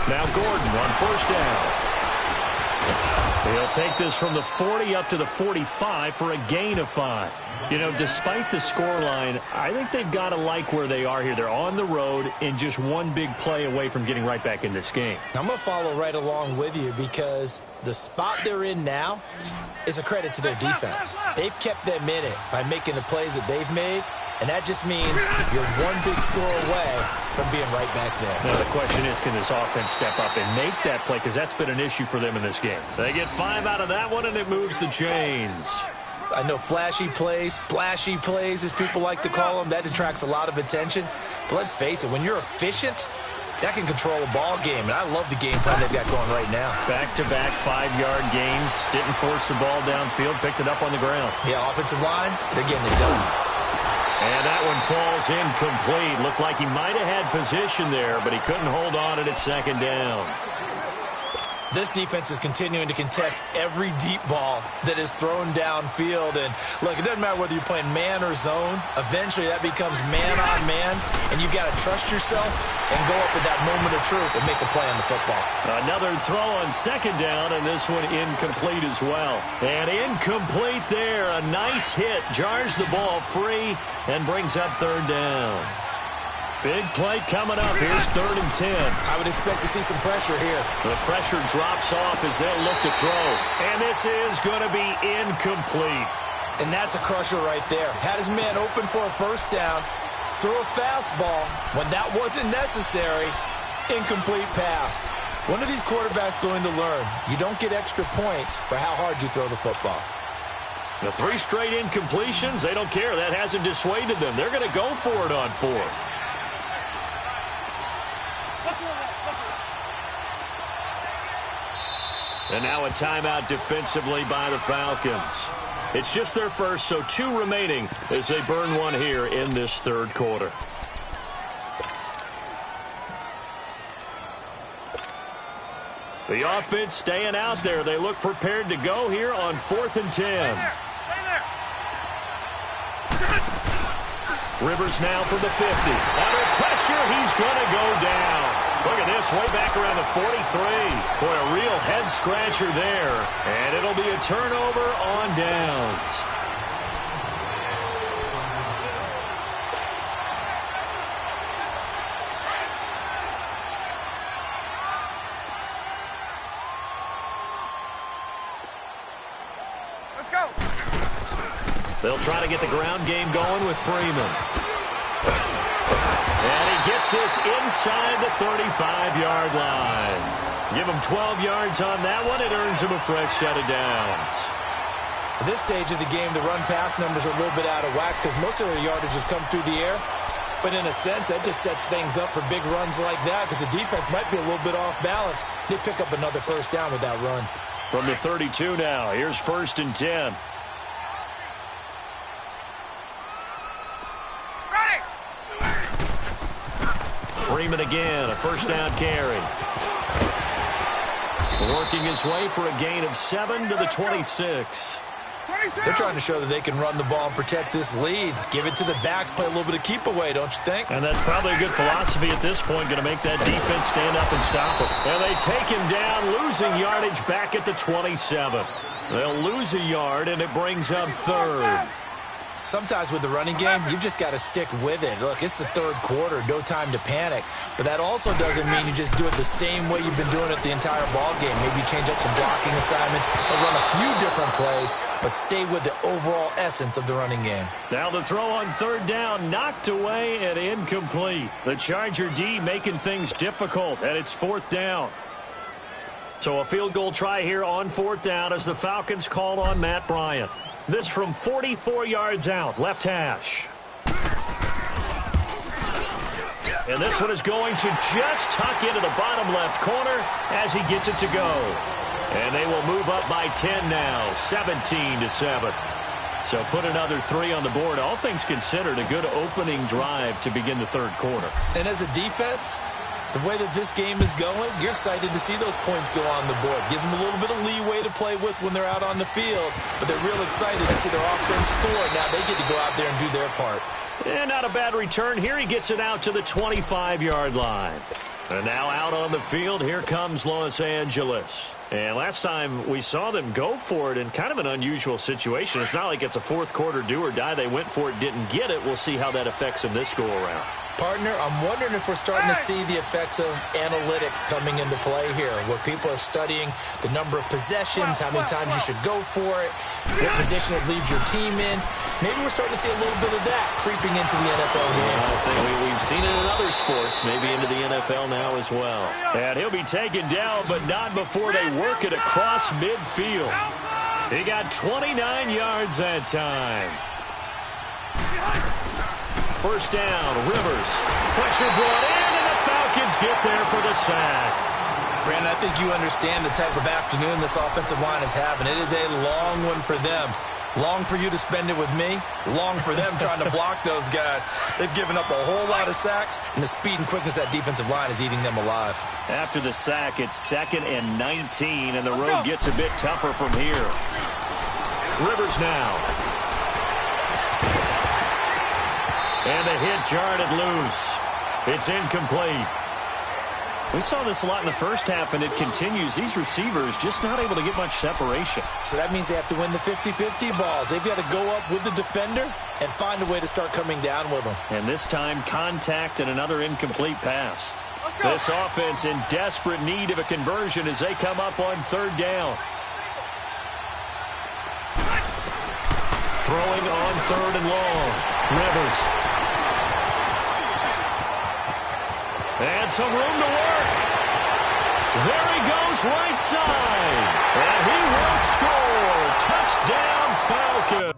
[SPEAKER 1] Now Gordon on first down. He'll take this from the 40 up to the 45 for a gain of 5. You know, despite the scoreline, I think they've got to like where they are here. They're on the road and just one big play away from getting right back in this game.
[SPEAKER 2] I'm going to follow right along with you because the spot they're in now is a credit to their defense. They've kept them in it by making the plays that they've made, and that just means you're one big score away from being right back there.
[SPEAKER 1] Now the question is, can this offense step up and make that play? Because that's been an issue for them in this game. They get 5 out of that one, and it moves the chains.
[SPEAKER 2] I know flashy plays, splashy plays, as people like to call them, that attracts a lot of attention. But let's face it, when you're efficient, that can control a ball game. And I love the game plan they've got going right now.
[SPEAKER 1] Back-to-back 5-yard gains. Didn't force the ball downfield. Picked it up on the ground.
[SPEAKER 2] Yeah, offensive line, they're getting it done.
[SPEAKER 1] And that one falls incomplete. Looked like he might have had position there, but he couldn't hold on at second down.
[SPEAKER 2] This defense is continuing to contest every deep ball that is thrown downfield. And, look, it doesn't matter whether you're playing man or zone. Eventually, that becomes man-on-man, and you've got to trust yourself and go up at that moment of truth and make a play on the football.
[SPEAKER 1] Another throw on second down, and this one incomplete as well. And incomplete there. A nice hit. Jars the ball free and brings up third down. Big play coming up. Here's 3rd and 10.
[SPEAKER 2] I would expect to see some pressure here.
[SPEAKER 1] The pressure drops off as they'll look to throw. And this is going to be incomplete.
[SPEAKER 2] And that's a crusher right there. Had his man open for a first down. Threw a fastball when that wasn't necessary. Incomplete pass. When are these quarterbacks going to learn? You don't get extra points for how hard you throw the football.
[SPEAKER 1] The 3 straight incompletions, they don't care. That hasn't dissuaded them. They're going to go for it on 4th. And now a timeout defensively by the Falcons. It's just their first, so 2 remaining as they burn one here in this 3rd quarter. The offense staying out there. They look prepared to go here on 4th and 10.
[SPEAKER 4] Stay there.
[SPEAKER 1] Rivers now from the 50. Under pressure, he's going to go down. Look at this, way back around the 43. Boy, a real head-scratcher there. And it'll be a turnover on downs.
[SPEAKER 4] Let's go.
[SPEAKER 1] They'll try to get the ground game going with Freeman. And he gets this inside the 35-yard line. Give him 12 yards on that one. It earns him a fresh set of downs.
[SPEAKER 2] At this stage of the game, the run-pass numbers are a little bit out of whack because most of their yardage has come through the air. But in a sense, that just sets things up for big runs like that because the defense might be a little bit off balance. They pick up another first down with that run.
[SPEAKER 1] From the 32 now, here's 1st and 10. Freeman again, a first down carry. Working his way for a gain of 7 to the 26.
[SPEAKER 2] They're trying to show that they can run the ball and protect this lead. Give it to the backs, play a little bit of keep away, don't you think?
[SPEAKER 1] And that's probably a good philosophy at this point, going to make that defense stand up and stop him. And they take him down, losing yardage back at the 27. They'll lose a yard, and it brings up 3rd.
[SPEAKER 2] Sometimes with the running game, you've just got to stick with it. Look, it's the 3rd quarter, no time to panic. But that also doesn't mean you just do it the same way you've been doing it the entire ball game. Maybe change up some blocking assignments or run a few different plays, but stay with the overall essence of the running game.
[SPEAKER 1] Now the throw on 3rd down, knocked away and incomplete. The Charger D making things difficult, and it's 4th down. So a field goal try here on 4th down as the Falcons call on Matt Bryant. This from 44 yards out, left hash. And this one is going to just tuck into the bottom left corner as he gets it to go. And they will move up by 10 now, 17-7. So put another 3 on the board. All things considered, a good opening drive to begin the 3rd quarter.
[SPEAKER 2] And as a defense, the way that this game is going, you're excited to see those points go on the board. Gives them a little bit of leeway to play with when they're out on the field, but they're real excited to see their offense score. Now they get to go out there and do their part.
[SPEAKER 1] And not a bad return here. He gets it out to the 25-yard line. And now out on the field, here comes Los Angeles. And last time we saw them go for it in kind of an unusual situation. It's not like it's a fourth quarter do or die. They went for it, didn't get it. We'll see how that affects them this go-around.
[SPEAKER 2] Partner, I'm wondering if we're starting to see the effects of analytics coming into play here, where people are studying the number of possessions, how many times you should go for it, what position it leaves your team in. Maybe we're starting to see a little bit of that creeping into the NFL game.
[SPEAKER 1] I think we've seen it in other sports, maybe into the NFL now as well. And he'll be taken down, but not before they work it across midfield. He got 29 yards that time. First down, Rivers. Pressure brought in, and the Falcons get there for the sack.
[SPEAKER 2] Brandon, I think you understand the type of afternoon this offensive line is having. It is a long one for them. Long for you to spend it with me. Long for them trying to block those guys. They've given up a whole lot of sacks, and the speed and quickness of that defensive line is eating them alive.
[SPEAKER 1] After the sack, it's 2nd and 19, and the road gets a bit tougher from here. Rivers now. And the hit jarred it loose. It's incomplete. We saw this a lot in the first half, and it continues. These receivers just not able to get much separation.
[SPEAKER 2] So that means they have to win the 50-50 balls. They've got to go up with the defender and find a way to start coming down with them.
[SPEAKER 1] And this time, contact and another incomplete pass. This offense in desperate need of a conversion as they come up on 3rd down. Throwing on 3rd and long. Rivers. And some room to work. There he goes right side. And he will score. Touchdown, Falcons.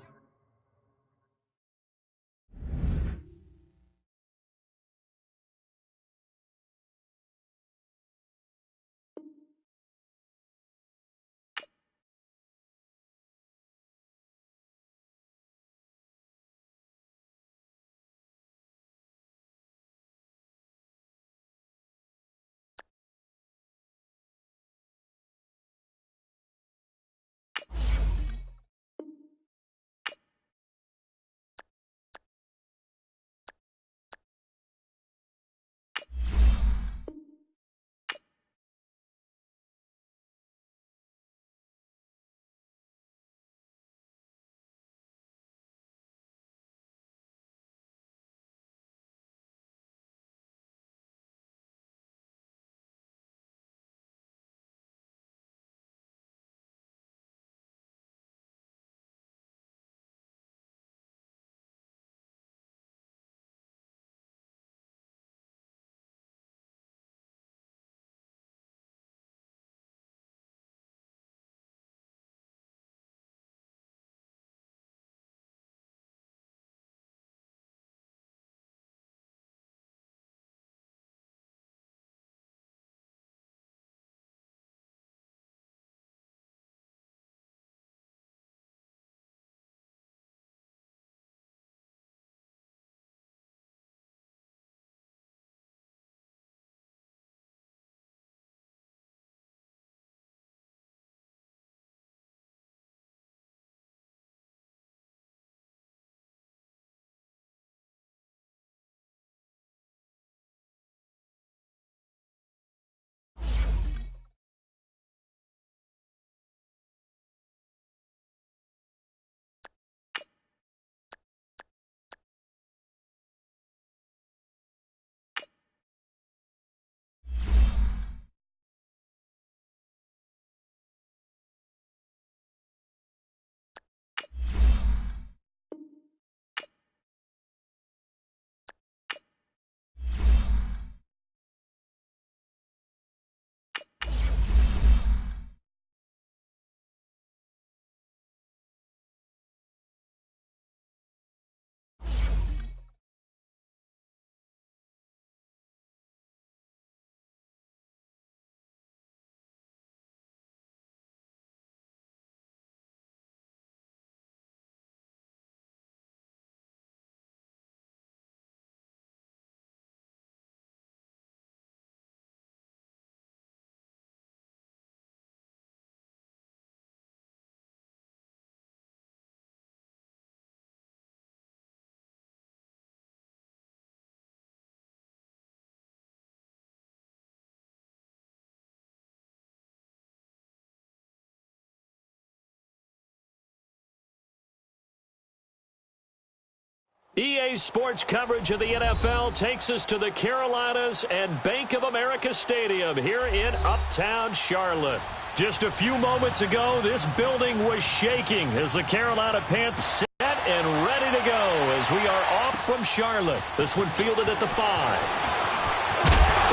[SPEAKER 1] EA Sports coverage of the NFL takes us to the Carolinas and Bank of America Stadium here in Uptown Charlotte. Just a few moments ago, this building was shaking as the Carolina Panthers set and ready to go as we are off from Charlotte. This one fielded at the 5.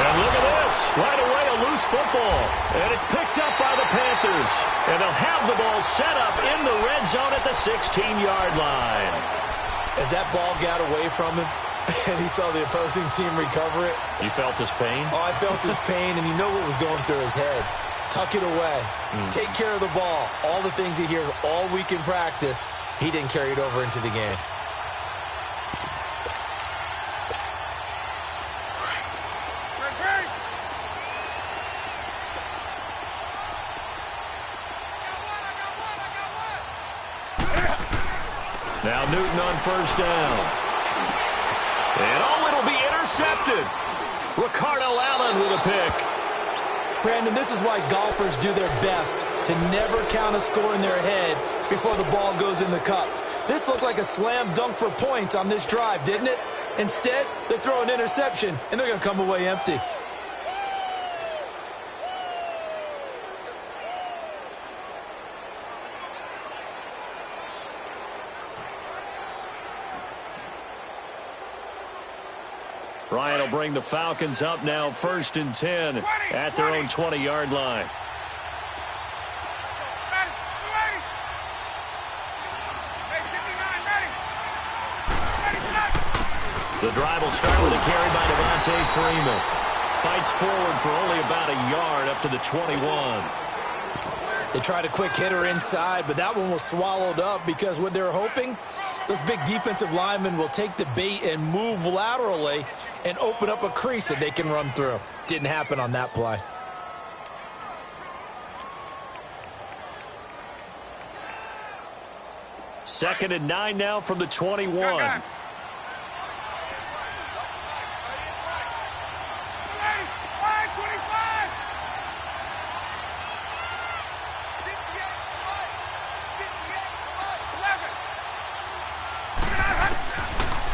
[SPEAKER 1] And look at this. Right away, a loose football. And it's picked up by the Panthers. And they'll have the ball set up in the red zone at the 16-yard line.
[SPEAKER 2] As that ball got away from him and he saw the opposing team recover it.
[SPEAKER 1] You felt his pain?
[SPEAKER 2] Oh, I felt his pain, and you know what was going through his head. Tuck it away. Take care of the ball. All the things he hears all week in practice, he didn't carry it over into the game.
[SPEAKER 1] Now Newton on first down. And it'll be intercepted. Ricardo Allen with a pick.
[SPEAKER 2] Brandon, this is why golfers do their best to never count a score in their head before the ball goes in the cup. This looked like a slam dunk for points on this drive, didn't it? Instead, they throw an interception, and they're going to come away empty.
[SPEAKER 1] Ryan will bring the Falcons up now, 1st and 10 at their own 20-yard line. The drive will start with a carry by Devontae Freeman. Fights forward for only about a yard up to the 21.
[SPEAKER 2] They tried a quick hitter inside, but that one was swallowed up because what they're hoping, those big defensive linemen will take the bait and move laterally and open up a crease that they can run through. Didn't happen on that play.
[SPEAKER 1] Second and 9 now from the 21.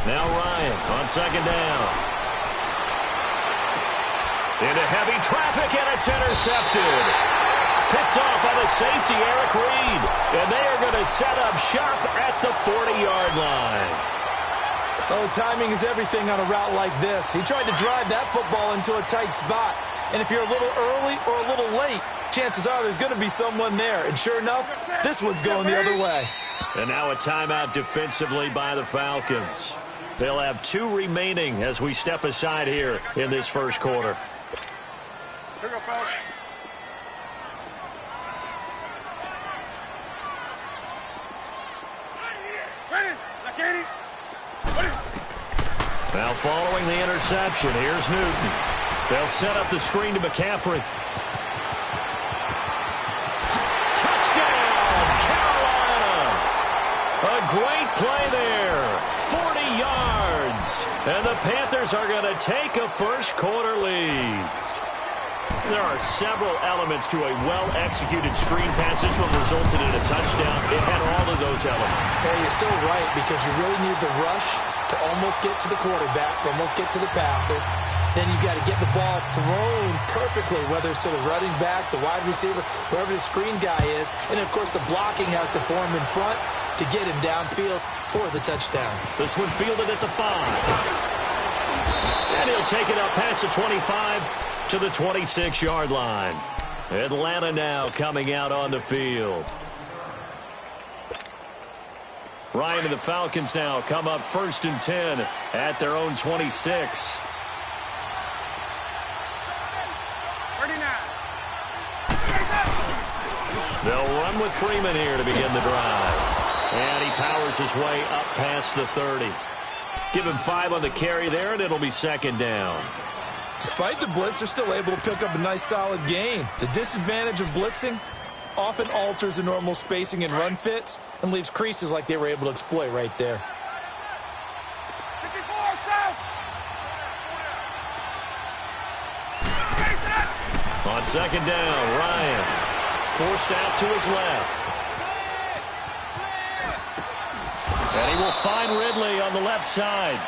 [SPEAKER 1] Now Ryan on second down. Into heavy traffic, and it's intercepted. Picked off by the safety, Eric Reed. And they are going to set up shop at the 40-yard line.
[SPEAKER 2] Oh, timing is everything on a route like this. He tried to drive that football into a tight spot. And if you're a little early or a little late, chances are there's going to be someone there. And sure enough, this one's going the other way.
[SPEAKER 1] And now a timeout defensively by the Falcons. They'll have 2 remaining as we step aside here in this first quarter.
[SPEAKER 4] Here we go, fellas. Ready?
[SPEAKER 1] Now following the interception, here's Newton. They'll set up the screen to McCaffrey. Touchdown, Carolina! A great play there. 40 yards. And the Panthers are going to take a first quarter lead. There are several elements to a well-executed screen pass. This one resulted in a touchdown. It had all of those elements.
[SPEAKER 2] Yeah, you're so right, because you really need the rush to almost get to the quarterback, almost get to the passer. Then you've got to get the ball thrown perfectly, whether it's to the running back, the wide receiver, whoever the screen guy is. And, of course, the blocking has to form in front to get him downfield for the touchdown.
[SPEAKER 1] This one fielded at the 5. And he'll take it up past the 25 to the 26-yard line. Atlanta now coming out on the field. Ryan and the Falcons now come up 1st and 10 at their own 26.
[SPEAKER 4] 39.
[SPEAKER 1] They'll run with Freeman here to begin the drive. And he powers his way up past the 30. Give him 5 on the carry there, and it'll be second down.
[SPEAKER 2] Despite the blitz, they're still able to pick up a nice, solid gain. The disadvantage of blitzing often alters the normal spacing and run fits and leaves creases like they were able to exploit right there.
[SPEAKER 4] 54, south.
[SPEAKER 1] On second down, Ryan forced out to his left.
[SPEAKER 3] And he will find Ridley on the left side.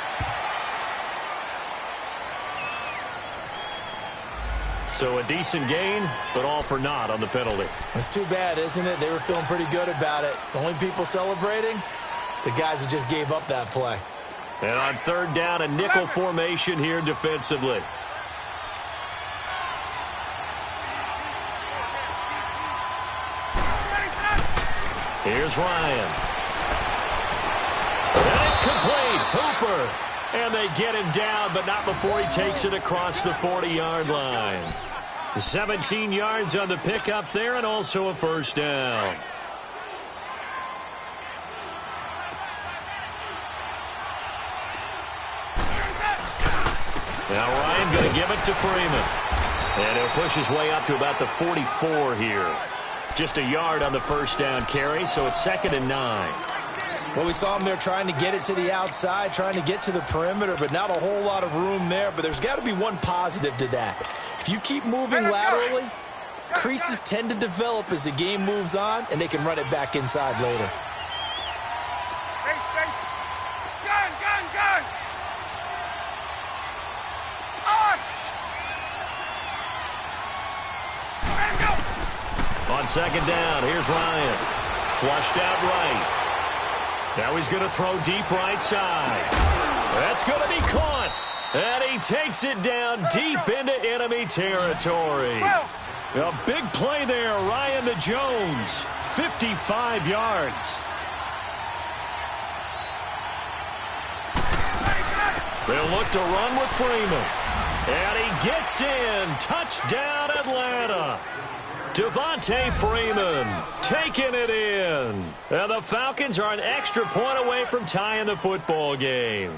[SPEAKER 3] So a decent gain, but all for naught on the penalty.
[SPEAKER 2] It's too bad, isn't it? They were feeling pretty good about it. The only people celebrating, the guys who just gave up that play.
[SPEAKER 3] And on third down, a nickel formation here defensively. Here's Ryan. And it's complete. Hooper. And they get him down, but not before he takes it across the 40-yard line. 17 yards on the pickup there, and also a first down. Now Ryan going to give it to Freeman. And he'll push his way up to about the 44 here. Just a yard on the first down carry, so it's 2nd and 9.
[SPEAKER 2] Well, we saw him there trying to get it to the outside, trying to get to the perimeter, but not a whole lot of room there. But there's got to be one positive to that. If you keep moving laterally, creases tend to develop as the game moves on, and they can run it back inside later.
[SPEAKER 4] Gun!
[SPEAKER 3] On second down, here's Ryan. Flushed out right. Now he's going to throw deep right side. That's going to be caught. And he takes it down deep into enemy territory. A big play there, Ryan to Jones. 55 yards. They'll look to run with Freeman. And he gets in. Touchdown, Atlanta. Devontae Freeman taking it in. And the Falcons are an extra point away from tying the football game.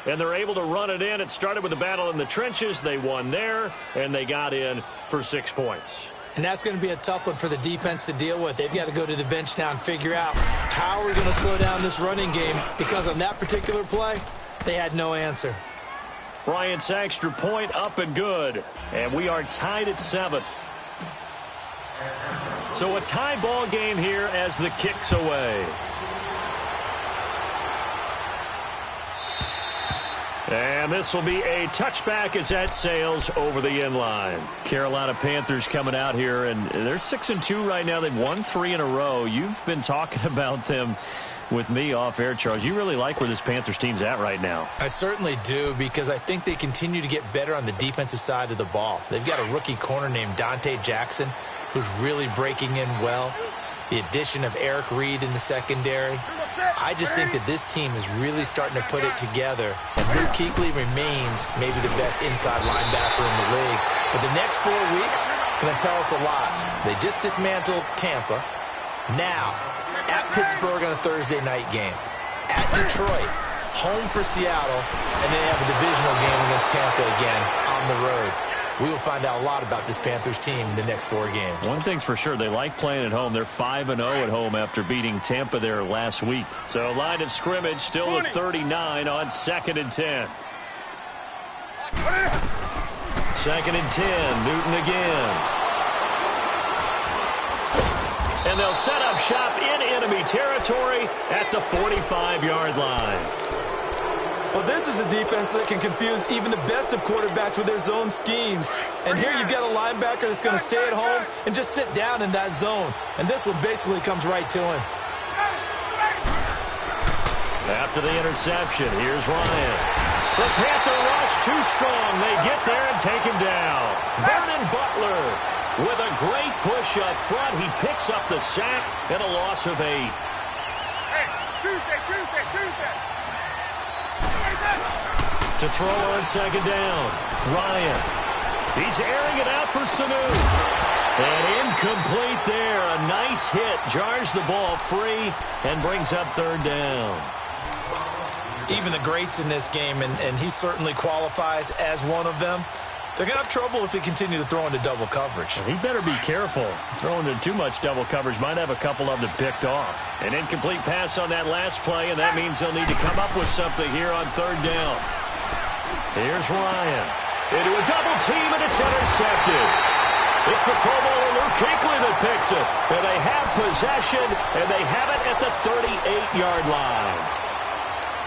[SPEAKER 3] And they're able to run it in. It started with a battle in the trenches. They won there, and they got in for 6 points.
[SPEAKER 2] And that's going to be a tough one for the defense to deal with. They've got to go to the bench now and figure out how we're going to slow down this running game, because on that particular play, they had no answer.
[SPEAKER 3] Bryant's extra point up and good. And we are tied at 7. So a tie ball game here as the kick's away. And this will be a touchback as that sails over the end line. Carolina Panthers coming out here, and they're 6-2 right now. They've won 3 in a row. You've been talking about them with me off air, Charles. You really like where this Panthers team's at right now.
[SPEAKER 2] I certainly do, because I think they continue to get better on the defensive side of the ball. They've got a rookie corner named Dante Jackson, who's really breaking in well. The addition of Eric Reed in the secondary. I just think that this team is really starting to put it together. And Luke Kuechly remains maybe the best inside linebacker in the league. But the next 4 weeks going to tell us a lot. They just dismantled Tampa. Now, at Pittsburgh on a Thursday night game. At Detroit, home for Seattle. And then they have a divisional game against Tampa again on the road. We will find out a lot about this Panthers team in the next 4 games.
[SPEAKER 3] One thing's for sure, they like playing at home. They're 5-0 at home after beating Tampa there last week. So line of scrimmage still at 39 on 2nd and 10. 2nd and 10, Newton again. And they'll set up shop in enemy territory at the 45-yard line.
[SPEAKER 2] Well, this is a defense that can confuse even the best of quarterbacks with their zone schemes. And here you've got a linebacker that's going to stay at home and just sit down in that zone. And this one basically comes right to him.
[SPEAKER 3] After the interception, here's Ryan. The Panther rush too strong. They get there and take him down. Vernon Butler with a great push up front. He picks up the sack and a loss of 8.
[SPEAKER 4] Hey, Tuesday.
[SPEAKER 3] To throw on 2nd down, Ryan. He's airing it out for Sanu. And incomplete there. A nice hit. Jars the ball free and brings up 3rd down.
[SPEAKER 2] Even the greats in this game, and he certainly qualifies as one of them, they're going to have trouble if they continue to throw into double coverage.
[SPEAKER 3] He better be careful. Throwing into too much double coverage might have a couple of them picked off. An incomplete pass on that last play, and that means they'll need to come up with something here on 3rd down. Here's Ryan. Into a double team, and it's intercepted. It's the Pro Bowler Luke
[SPEAKER 1] Kuechly that picks it. And they have possession, and they have it at the 38-yard line.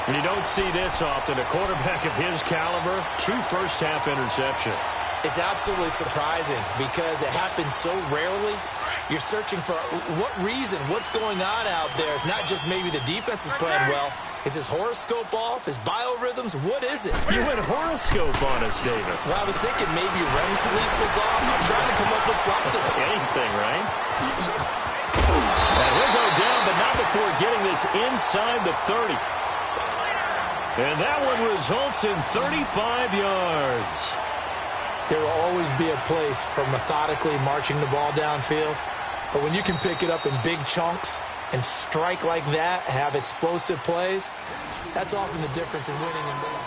[SPEAKER 1] And you don't see this often. A quarterback of his caliber, 2 first-half interceptions.
[SPEAKER 2] It's absolutely surprising because it happens so rarely. You're searching for what reason, what's going on out there. It's not just maybe the defense is playing well. Is his horoscope off? His biorhythms? What is it?
[SPEAKER 1] You went horoscope on us, David.
[SPEAKER 2] Well, I was thinking maybe REM sleep was off. I'm trying to come up with something.
[SPEAKER 1] Anything, right? And he'll go down, but not before getting this inside the 30. And that one results in 35 yards.
[SPEAKER 2] There will always be a place for methodically marching the ball downfield. But when you can pick it up in big chunks and strike like that, have explosive plays, that's often the difference in winning and winning.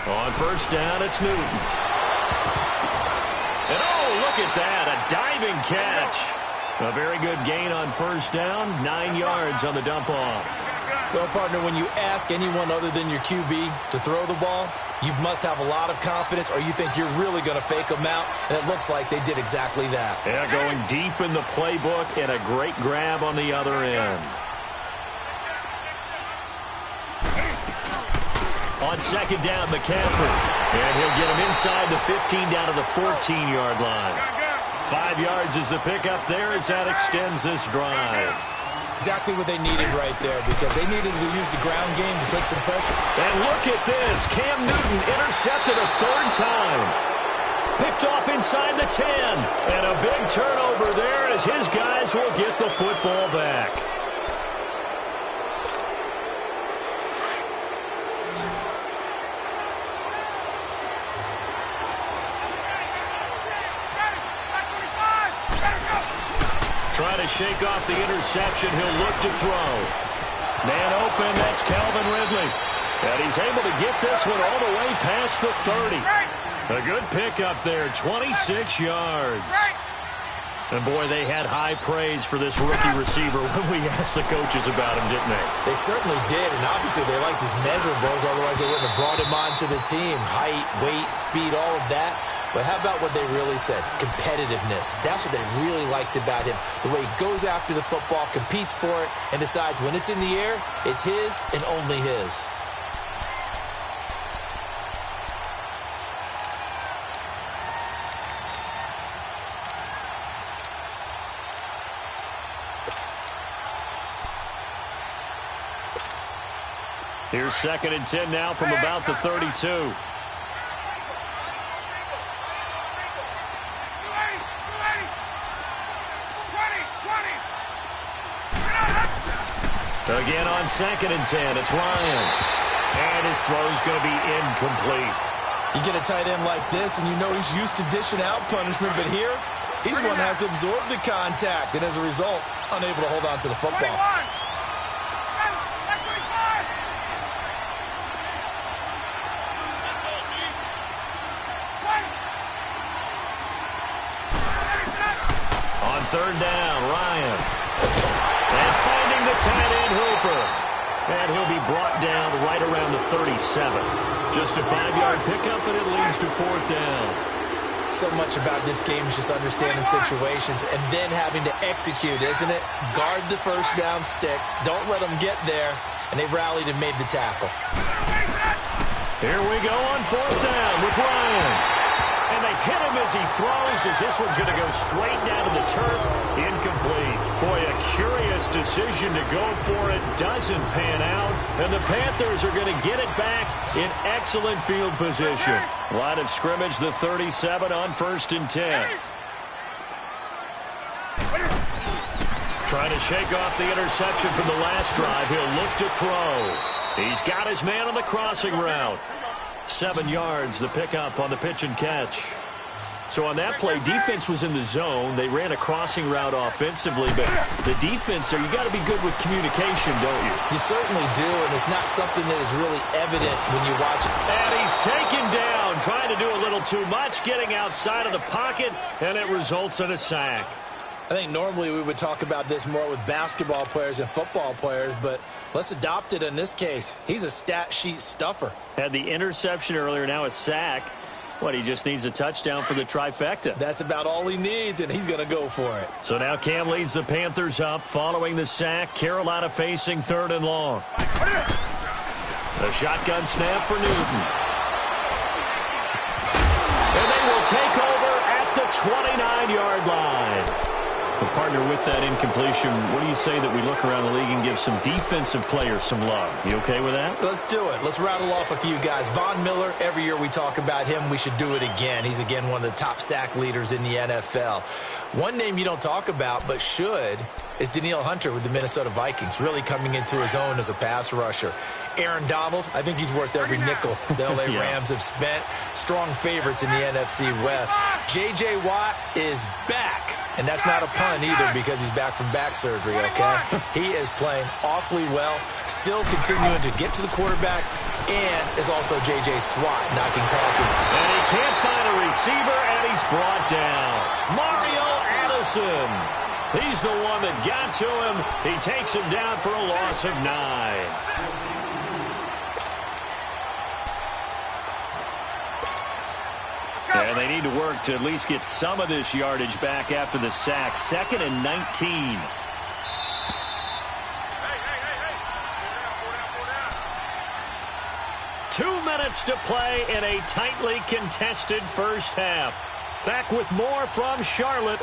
[SPEAKER 1] On first down, it's Newton. And oh, look at that, a diving catch. A very good gain on first down, 9 yards on the dump-off.
[SPEAKER 2] Well, partner, when you ask anyone other than your QB to throw the ball, you must have a lot of confidence or you think you're really going to fake them out, and it looks like they did exactly that.
[SPEAKER 1] Yeah, going deep in the playbook and a great grab on the other end. On second down, McCaffrey. And he'll get him inside the 15 down to the 14-yard line. 5 yards is the pickup there as that extends this drive.
[SPEAKER 2] Exactly what they needed right there because they needed to use the ground game to take some pressure.
[SPEAKER 1] And look at this. Cam Newton intercepted a 3rd time. Picked off inside the 10. And a big turnover there as his guys will get the football back. Trying to shake off the interception. He'll look to throw. Man open, that's Calvin Ridley. And he's able to get this one all the way past the 30. A good pickup there, 26 yards. And boy, they had high praise for this rookie receiver when we asked the coaches about him, didn't they?
[SPEAKER 2] They certainly did, and obviously they liked his measurables, otherwise they wouldn't have brought him onto the team. Height, weight, speed, all of that. But how about what they really said? Competitiveness. That's what they really liked about him. The way he goes after the football, competes for it, and decides when it's in the air, it's his and only his.
[SPEAKER 1] Here's 2nd and 10 now from about the 32. Again on 2nd and 10, it's Ryan. And his throw's going to be incomplete.
[SPEAKER 2] You get a tight end like this, and you know he's used to dishing out punishment, but here, he's one that has to absorb the contact, and as a result, unable to hold on to the football.
[SPEAKER 1] On 3rd down, Ryan. And finding the tight end Hooper. And he'll be brought down right around the 37. Just a 5-yard pickup, and it leads to 4th down.
[SPEAKER 2] So much about this game is just understanding situations and then having to execute, isn't it? Guard the first down sticks. Don't let them get there. And they rallied and made the tackle.
[SPEAKER 1] Here we go on 4th down with Ryan. And they hit him as he throws, as this one's going to go straight down to the turf. Incomplete. Boy, a curious decision to go for it. Doesn't pan out. And the Panthers are going to get it back in excellent field position. Line of scrimmage, the 37 on 1st and 10. Trying to shake off the interception from the last drive. He'll look to throw. He's got his man on the crossing route. 7 yards, the pickup on the pitch and catch. So on that play, defense was in the zone. They ran a crossing route offensively, but the defense there, you got to be good with communication, don't you?
[SPEAKER 2] You certainly do, and it's not something that is really evident when you watch it.
[SPEAKER 1] And he's taken down trying to do a little too much, getting outside of the pocket, and it results in a sack.
[SPEAKER 2] I think normally we would talk about this more with basketball players and football players, but let's adopt it in this case. He's a stat sheet stuffer.
[SPEAKER 1] Had the interception earlier, now a sack. What, he just needs a touchdown for the trifecta.
[SPEAKER 2] That's about all he needs, and he's going to go for it.
[SPEAKER 1] So now Cam leads the Panthers up following the sack. Carolina facing 3rd and long. The shotgun snap for Newton. And they will take over at the 29-yard line. A partner with that incompletion, what do you say that we look around the league and give some defensive players some love? You okay with that?
[SPEAKER 2] Let's do it. Let's rattle off a few guys. Von Miller, every year we talk about him, we should do it again. He's, again, one of the top sack leaders in the NFL. One name you don't talk about but should is Danielle Hunter with the Minnesota Vikings, really coming into his own as a pass rusher. Aaron Donald, I think he's worth every nickel the L.A. Rams have spent. Strong favorites in the NFC West. J.J. Watt is back. And that's not a pun either because he's back from back surgery, okay? He is playing awfully well, still continuing to get to the quarterback, and is also J.J. Watt knocking passes.
[SPEAKER 1] And he can't find a receiver, and he's brought down. Mario Addison. He's the one that got to him. He takes him down for a loss of 9. And they need to work to at least get some of this yardage back after the sack. 2nd and 19. Two minutes to play in a tightly contested first half. Back with more from Charlotte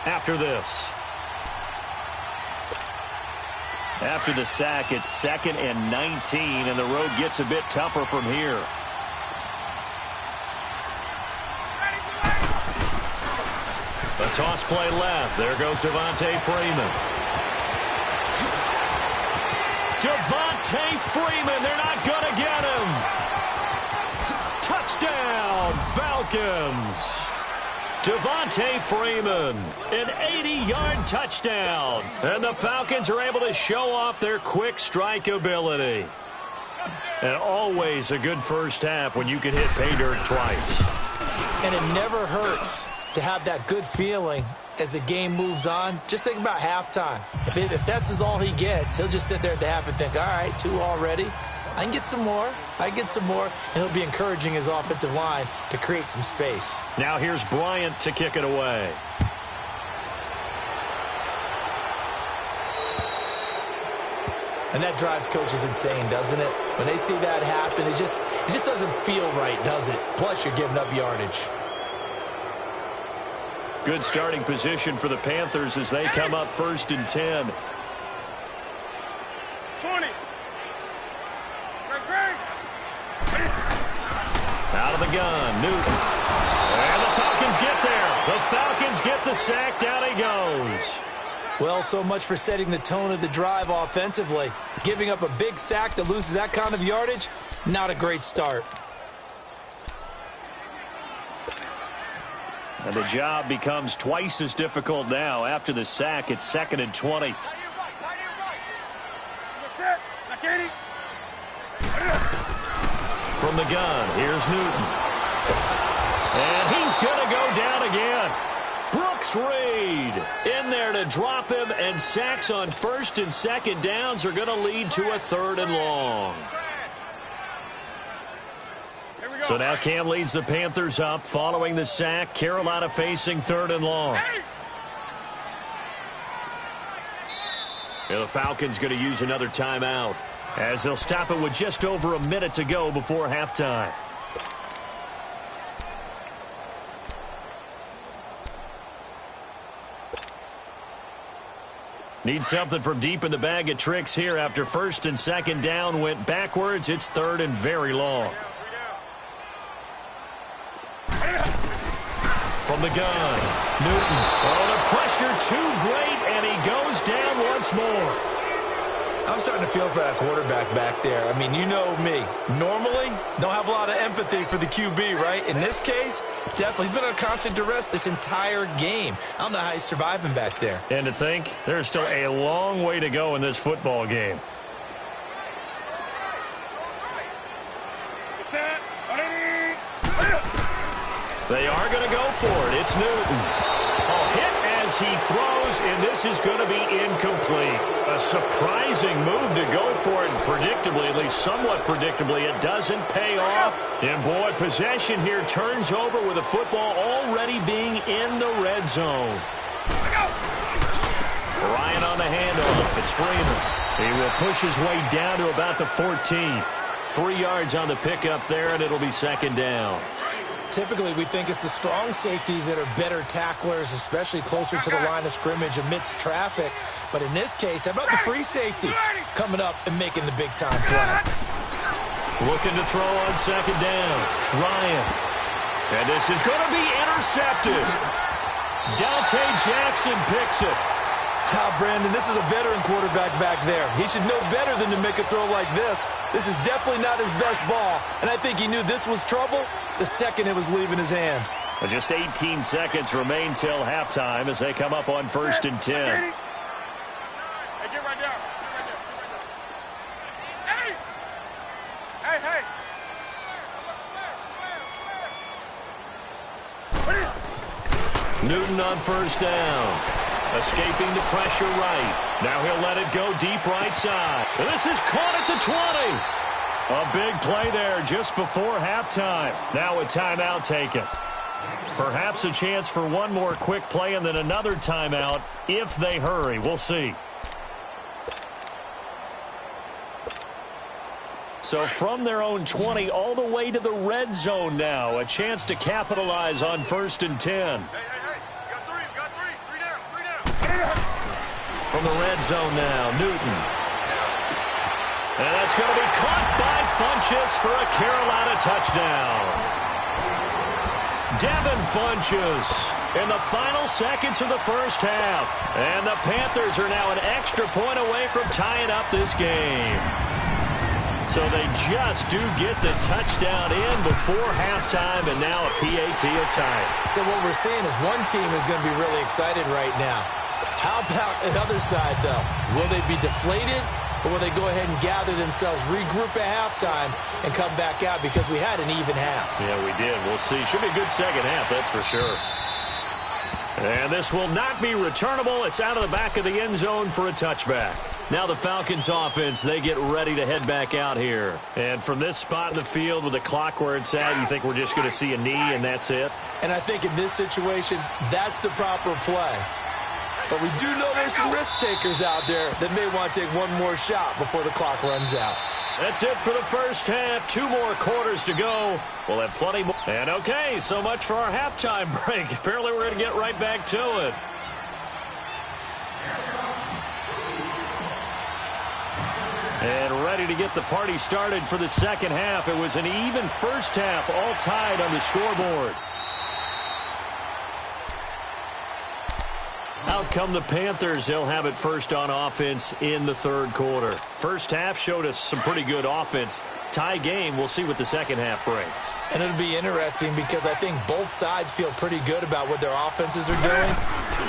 [SPEAKER 1] after this. After the sack, it's 2nd and 19, and the road gets a bit tougher from here. A toss play left. There goes Devontae Freeman. Devontae Freeman. They're not going to get him. Touchdown, Falcons. Devontae Freeman, an 80-yard touchdown. And the Falcons are able to show off their quick strike ability. And always a good first half when you can hit pay dirt twice.
[SPEAKER 2] And it never hurts to have that good feeling as the game moves on. Just think about halftime. If that's all he gets, he'll just sit there at the half and think, all right, 2 already. I can get some more. I get some more. And he'll be encouraging his offensive line to create some space.
[SPEAKER 1] Now here's Bryant to kick it away.
[SPEAKER 2] And that drives coaches insane, doesn't it? When they see that happen, it just doesn't feel right, does it? Plus, you're giving up yardage.
[SPEAKER 1] Good starting position for the Panthers as they come up 1st and 10.
[SPEAKER 4] 20.
[SPEAKER 1] Out of the gun, Newton. And the Falcons get there. The Falcons get the sack. Down he goes.
[SPEAKER 2] Well, so much for setting the tone of the drive offensively. Giving up a big sack that loses that kind of yardage, not a great start.
[SPEAKER 1] And the job becomes twice as difficult now. After the sack, it's 2nd and 20. From the gun, here's Newton. And he's going to go down again. Brooks Reed in there to drop him, and sacks on 1st and 2nd downs are going to lead to a 3rd and long. So now Cam leads the Panthers up following the sack. Carolina facing 3rd and long. And the Falcons going to use another timeout as they'll stop it with just over a minute to go before halftime. Need something from deep in the bag of tricks here after 1st and 2nd down went backwards. It's 3rd and very long. From the gun, Newton. Oh, the pressure too great, and he goes down once more.
[SPEAKER 2] I'm starting to feel for that quarterback back there. I mean, you know me. Normally, don't have a lot of empathy for the QB, right? In this case, definitely. He's been under constant duress this entire game. I don't know how he's surviving back there.
[SPEAKER 1] And to think, there's still a long way to go in this football game. They are going to go for it. It's Newton. Oh, hit as he throws, and this is going to be incomplete. A surprising move to go for it, and predictably, at least somewhat predictably, it doesn't pay off. And, boy, possession here turns over with the football already being in the red zone. Ryan on the handoff. It's Freeman. He will push his way down to about the 14. 3 yards on the pickup there, and it'll be second down.
[SPEAKER 2] Typically, we think it's the strong safeties that are better tacklers, especially closer to the line of scrimmage amidst traffic. But in this case, how about the free safety coming up and making the big-time play?
[SPEAKER 1] Looking to throw on second down. Ryan. And this is going to be intercepted. Dante Jackson picks it.
[SPEAKER 2] Brandon, this is a veteran quarterback back there. He should know better than to make a throw like this. This is definitely not his best ball, and I think he knew this was trouble the second it was leaving his hand.
[SPEAKER 1] And just 18 seconds remain till halftime as they come up on 1st and 10.
[SPEAKER 4] Hey, get right down. Hey!
[SPEAKER 1] Newton on first down. Escaping the pressure right. Now he'll let it go deep right side. And this is caught at the 20. A big play there just before halftime. Now a timeout taken. Perhaps a chance for one more quick play and then another timeout if they hurry. We'll see. So from their own 20 all the way to the red zone now. A chance to capitalize on 1st and 10. From the red zone now, Newton. And that's going to be caught by Funchess for a Carolina touchdown. Devin Funchess in the final seconds of the first half. And the Panthers are now an extra point away from tying up this game. So they just do get the touchdown in before halftime, and now a PAT at time.
[SPEAKER 2] So what we're seeing is one team is going to be really excited right now. How about the other side, though? Will they be deflated, or will they go ahead and gather themselves, regroup at halftime, and come back out because we had an even half?
[SPEAKER 1] Yeah, we did. We'll see. Should be a good second half, that's for sure. And this will not be returnable. It's out of the back of the end zone for a touchback. Now the Falcons offense, they get ready to head back out here. And from this spot in the field with the clock where it's at, you think we're just going to see a knee and that's it?
[SPEAKER 2] And I think in this situation, that's the proper play. But we do know there's some risk takers out there that may want to take one more shot before the clock runs out.
[SPEAKER 1] That's it for the first half. 2 more quarters to go. We'll have plenty more. And okay, so much for our halftime break. Apparently we're going to get right back to it. And ready to get the party started for the second half. It was an even first half, all tied on the scoreboard. Out come the Panthers. They'll have it first on offense in the third quarter. First half showed us some pretty good offense. Tie game. We'll see what the second half brings.
[SPEAKER 2] And it'll be interesting because I think both sides feel pretty good about what their offenses are doing.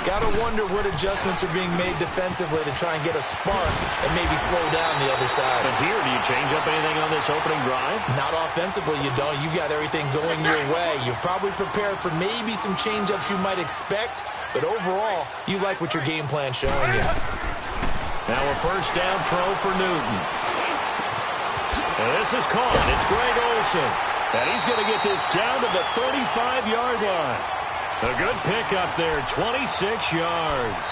[SPEAKER 2] Got to wonder what adjustments are being made defensively to try and get a spark and maybe slow down the other side.
[SPEAKER 1] And here, do you change up anything on this opening drive?
[SPEAKER 2] Not offensively, you don't. You got everything going your way. You've probably prepared for maybe some change-ups you might expect, but overall, you like what your game plan's showing you.
[SPEAKER 1] Now a first down throw for Newton. And this is caught. It's Greg Olsen. And he's going to get this down to the 35-yard line. A good pickup there, 26 yards.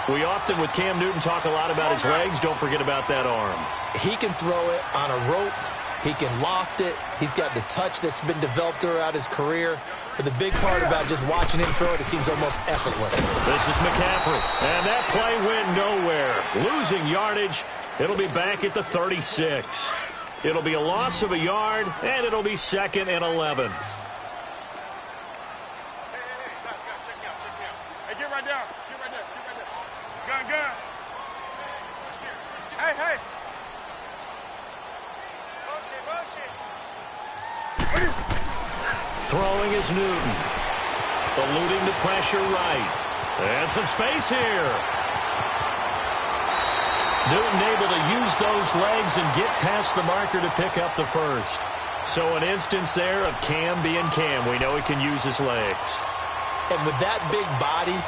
[SPEAKER 1] We often, with Cam Newton, talk a lot about his legs. Don't forget about that arm.
[SPEAKER 2] He can throw it on a rope. He can loft it. He's got the touch that's been developed throughout his career. But the big part about just watching him throw it seems almost effortless.
[SPEAKER 1] This is McCaffrey. And that play went nowhere. Losing yardage. It'll be back at the 36. It'll be a loss of a yard, and it'll be 2nd and 11.
[SPEAKER 4] Get right down. Gun. Hey.
[SPEAKER 1] Throwing is Newton. Eluding the pressure right. And some space here. Newton able to use those legs and get past the marker to pick up the first. So an instance there of Cam being Cam. We know he can use his legs.
[SPEAKER 2] And with that big body,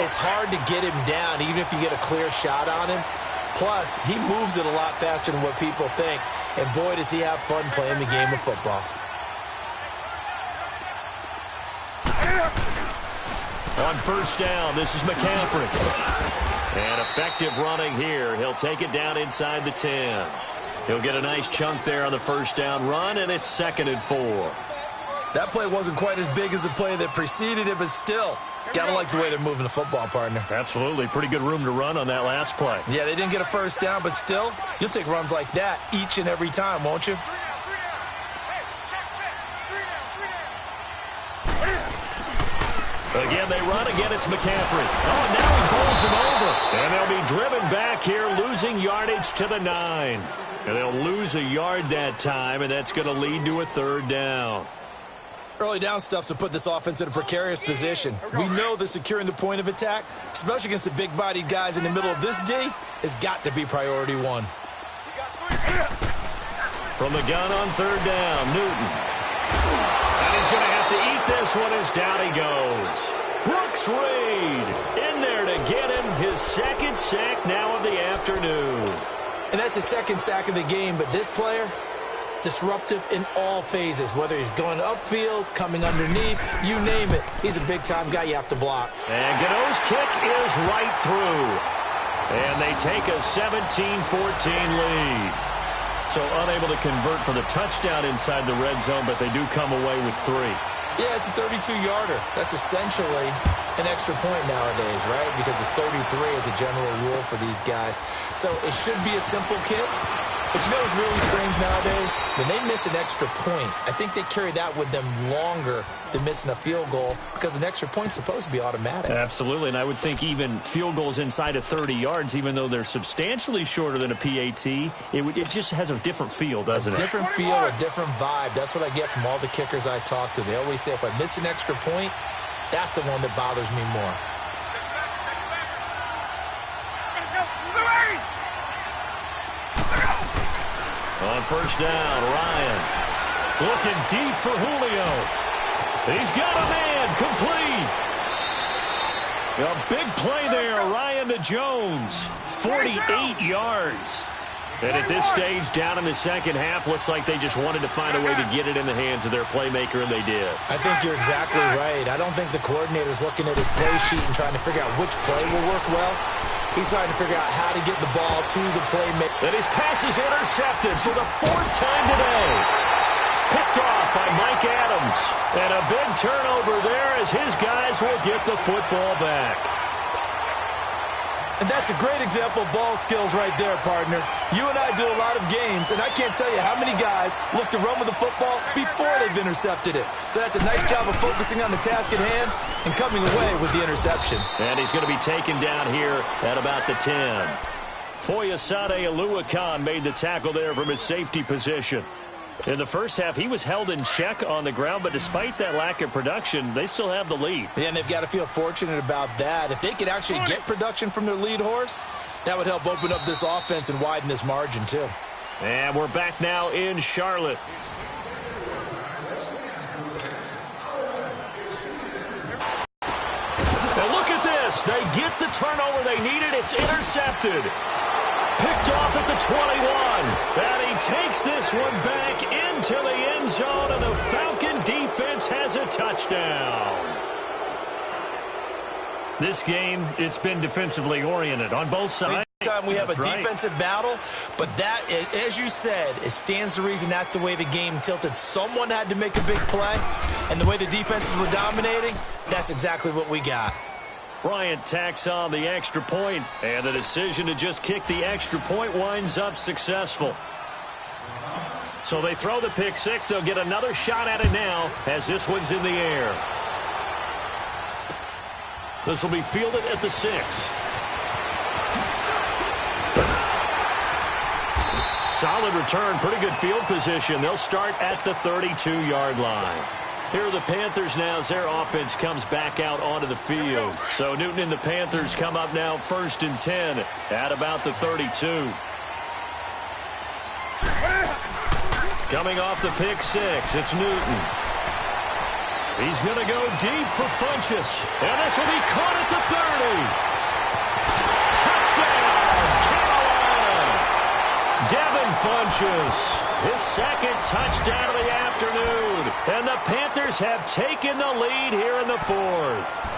[SPEAKER 2] it's hard to get him down, even if you get a clear shot on him. Plus, he moves it a lot faster than what people think. And boy, does he have fun playing the game of football.
[SPEAKER 1] On first down, this is McCaffrey. And effective running here. He'll take it down inside the 10. He'll get a nice chunk there on the first down run, and it's 2nd and 4.
[SPEAKER 2] That play wasn't quite as big as the play that preceded it, but still, got to like the way they're moving the football, partner.
[SPEAKER 1] Absolutely. Pretty good room to run on that last play.
[SPEAKER 2] Yeah, they didn't get a first down, but still, you'll take runs like that each and every time, won't you?
[SPEAKER 1] Again, they run. Again, it's McCaffrey. Oh, now he bowls him over. And they'll be driven back here, losing yardage to the 9. And they'll lose a yard that time, and that's going to lead to a 3rd down.
[SPEAKER 2] Early down stuff's to put this offense in a precarious position. We know that securing the point of attack, especially against the big-bodied guys in the middle of this D, has got to be priority 1.
[SPEAKER 1] From the gun on 3rd down, Newton. And he's going to have to eat this one as down he goes. Brooks Reed in there to get him his 2nd sack now of the afternoon.
[SPEAKER 2] And that's his 2nd sack of the game, but this player, disruptive in all phases, whether he's going upfield, coming underneath, you name it. He's a big-time guy you have to block.
[SPEAKER 1] And Gano's kick is right through. And they take a 17-14 lead. So unable to convert for the touchdown inside the red zone, but they do come away with 3.
[SPEAKER 2] Yeah, it's a 32-yarder. That's essentially an extra point nowadays, right? Because it's 33 as a general rule for these guys. So it should be a simple kick. But you know what's really strange nowadays? When they miss an extra point, I think they carry that with them longer than missing a field goal because an extra point's supposed to be automatic.
[SPEAKER 1] Absolutely, and I would think even field goals inside of 30 yards, even though they're substantially shorter than a PAT, it just has a different feel, doesn't it?
[SPEAKER 2] A different feel, a different vibe. That's what I get from all the kickers I talk to. They always say if I miss an extra point, that's the one that bothers me more.
[SPEAKER 1] On first down, Ryan looking deep for Julio. He's got a man, complete. A big play there, Ryan to Jones, 48 yards. And at this stage, down in the second half, looks like they just wanted to find a way to get it in the hands of their playmaker, and they did.
[SPEAKER 2] I think you're exactly right. I don't think the coordinator's looking at his play sheet and trying to figure out which play will work well. He's trying to figure out how to get the ball to the playmaker.
[SPEAKER 1] And his pass is intercepted for the 4th time today. Picked off by Mike Adams. And a big turnover there as his guys will get the football back.
[SPEAKER 2] And that's a great example of ball skills right there, partner. You and I do a lot of games, and I can't tell you how many guys look to run with the football before they've intercepted it. So that's a nice job of focusing on the task at hand and coming away with the interception.
[SPEAKER 1] And he's going to be taken down here at about the 10. Foyesade Oluwakan made the tackle there from his safety position. In the first half, he was held in check on the ground, but despite that lack of production, they still have the lead.
[SPEAKER 2] Yeah, and they've got to feel fortunate about that. If they could actually get production from their lead horse, that would help open up this offense and widen this margin, too.
[SPEAKER 1] And we're back now in Charlotte. Now look at this. They get the turnover they needed. It's intercepted. Picked off at the 21. And he takes this one back into the end zone, and the Falcon defense has a touchdown. This game, it's been defensively oriented on both sides.
[SPEAKER 2] Time we have a defensive battle, but that, as you said, it stands to reason that's the way the game tilted. Someone had to make a big play, and the way the defenses were dominating, that's exactly what we got.
[SPEAKER 1] Bryant tacks on the extra point, and the decision to just kick the extra point winds up successful. So they throw the pick six. They'll get another shot at it now as this one's in the air. This will be fielded at the 6. Solid return, pretty good field position. They'll start at the 32-yard line. Here are the Panthers now as their offense comes back out onto the field. So Newton and the Panthers come up now 1st and 10 at about the 32. Coming off the pick six, it's Newton. He's going to go deep for Funchess. And this will be caught at the 30. Touchdown, Carolina. Devin Funchess, his second touchdown of the afternoon. And the Panthers have taken the lead here in the fourth.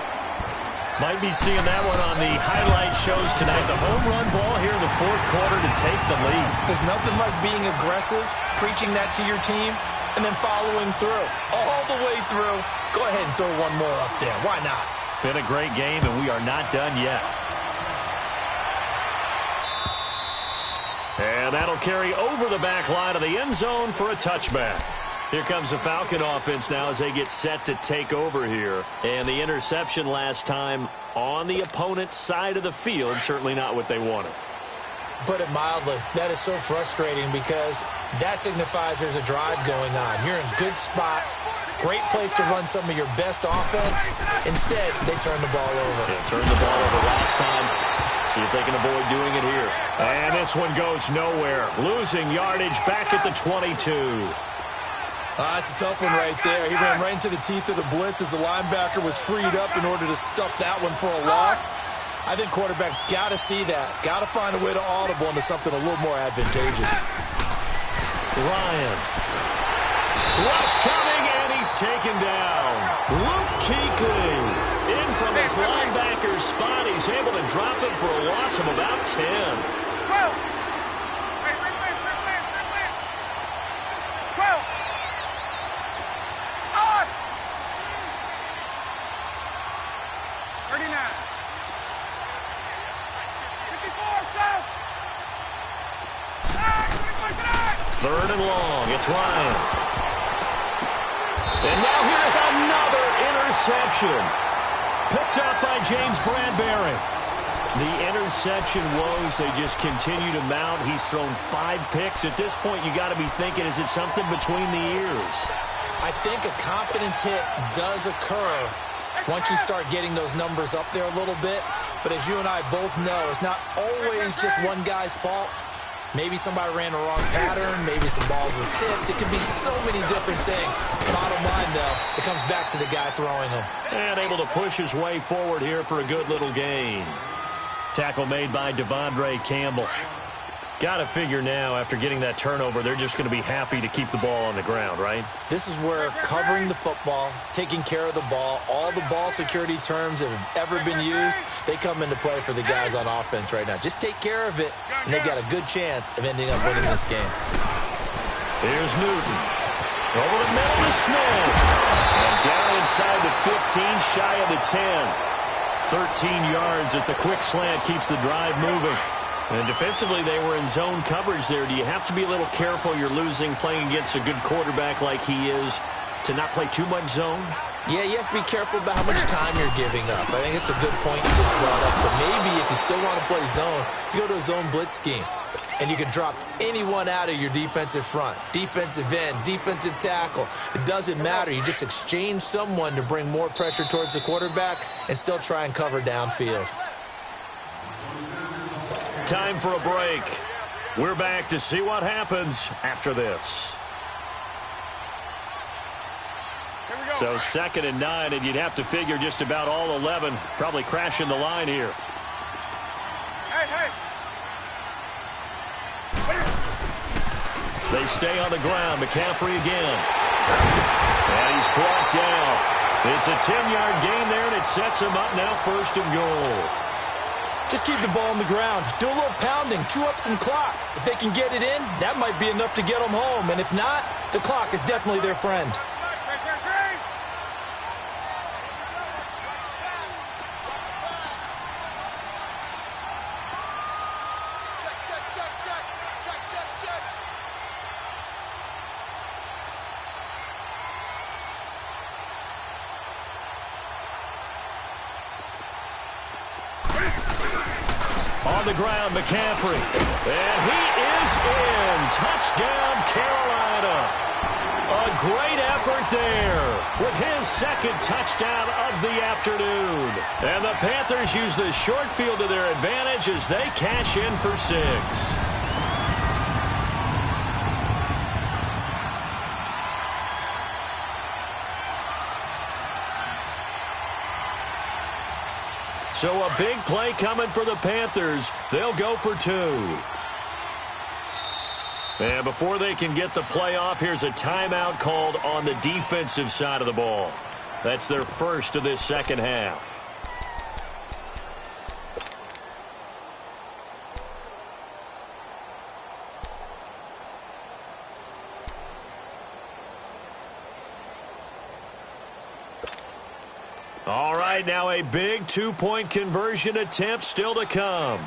[SPEAKER 1] Might be seeing that one on the highlight shows tonight. The home run ball here in the fourth quarter to take the lead.
[SPEAKER 2] There's nothing like being aggressive, preaching that to your team, and then following through. All the way through. Go ahead and throw one more up there. Why not?
[SPEAKER 1] Been a great game, and we are not done yet. And that'll carry over the back line of the end zone for a touchback. Here comes the Falcon offense now as they get set to take over here. And the interception last time on the opponent's side of the field, certainly not what they wanted.
[SPEAKER 2] Put it mildly, that is so frustrating because that signifies there's a drive going on. You're in a good spot, great place to run some of your best offense. Instead, they turn the ball over.
[SPEAKER 1] Yeah, turned the ball over last time. See if they can avoid doing it here. And this one goes nowhere. Losing yardage back at the 22.
[SPEAKER 2] That's a tough one right there. He ran right into the teeth of the blitz as the linebacker was freed up in order to stuff that one for a loss. I think quarterbacks got to see that. Got to find a way to audible into something a little more advantageous.
[SPEAKER 1] Ryan. Rush coming, and he's taken down. Luke Kuechly in from his linebacker spot. He's able to drop it for a loss of about 10. Third and long, it's Ryan. And now here's another interception. Picked up by James Bradbury. The interception woes, they just continue to mount. He's thrown 5 picks. At this point, you got to be thinking, is it something between the ears?
[SPEAKER 2] I think a confidence hit does occur once you start getting those numbers up there a little bit. But as you and I both know, it's not always just one guy's fault. Maybe somebody ran the wrong pattern. Maybe some balls were tipped. It could be so many different things. Bottom line, though, it comes back to the guy throwing them.
[SPEAKER 1] And able to push his way forward here for a good little gain. Tackle made by Devondre Campbell. Got to figure now, after getting that turnover, they're just going to be happy to keep the ball on the ground, right?
[SPEAKER 2] This is where covering the football, taking care of the ball, all the ball security terms that have ever been used, they come into play for the guys on offense right now. Just take care of it, and they've got a good chance of ending up winning this game.
[SPEAKER 1] Here's Newton. Over the middle to Smith. And down inside the 15, shy of the 10. 13 yards as the quick slant keeps the drive moving. And defensively, they were in zone coverage there. Do you have to be a little careful? You're losing playing against a good quarterback like he is to not play too much zone?
[SPEAKER 2] Yeah, you have to be careful about how much time you're giving up. I think it's a good point you just brought up. So maybe if you still want to play zone, you go to a zone blitz scheme. And you can drop anyone out of your defensive front. Defensive end, defensive tackle. It doesn't matter. You just exchange someone to bring more pressure towards the quarterback and still try and cover downfield.
[SPEAKER 1] Time for a break. We're back to see what happens after this.
[SPEAKER 4] Here we go.
[SPEAKER 1] So 2nd and 9, and you'd have to figure just about all 11 probably crashing the line here.
[SPEAKER 4] Hey.
[SPEAKER 1] They stay on the ground. McCaffrey again. And he's brought down. It's a 10-yard gain there, and it sets him up now 1st and goal.
[SPEAKER 2] Just keep the ball on the ground. Do a little pounding. Chew up some clock. If they can get it in, that might be enough to get them home. And if not, the clock is definitely their friend.
[SPEAKER 1] On the ground, McCaffrey. And he is in. Touchdown, Carolina. A great effort there with his 2nd touchdown of the afternoon. And the Panthers use the short field to their advantage as they cash in for 6. So a big play coming for the Panthers. They'll go for 2. And before they can get the play off, here's a timeout called on the defensive side of the ball. That's their first of this second half. All right, now a big 2-point conversion attempt still to come.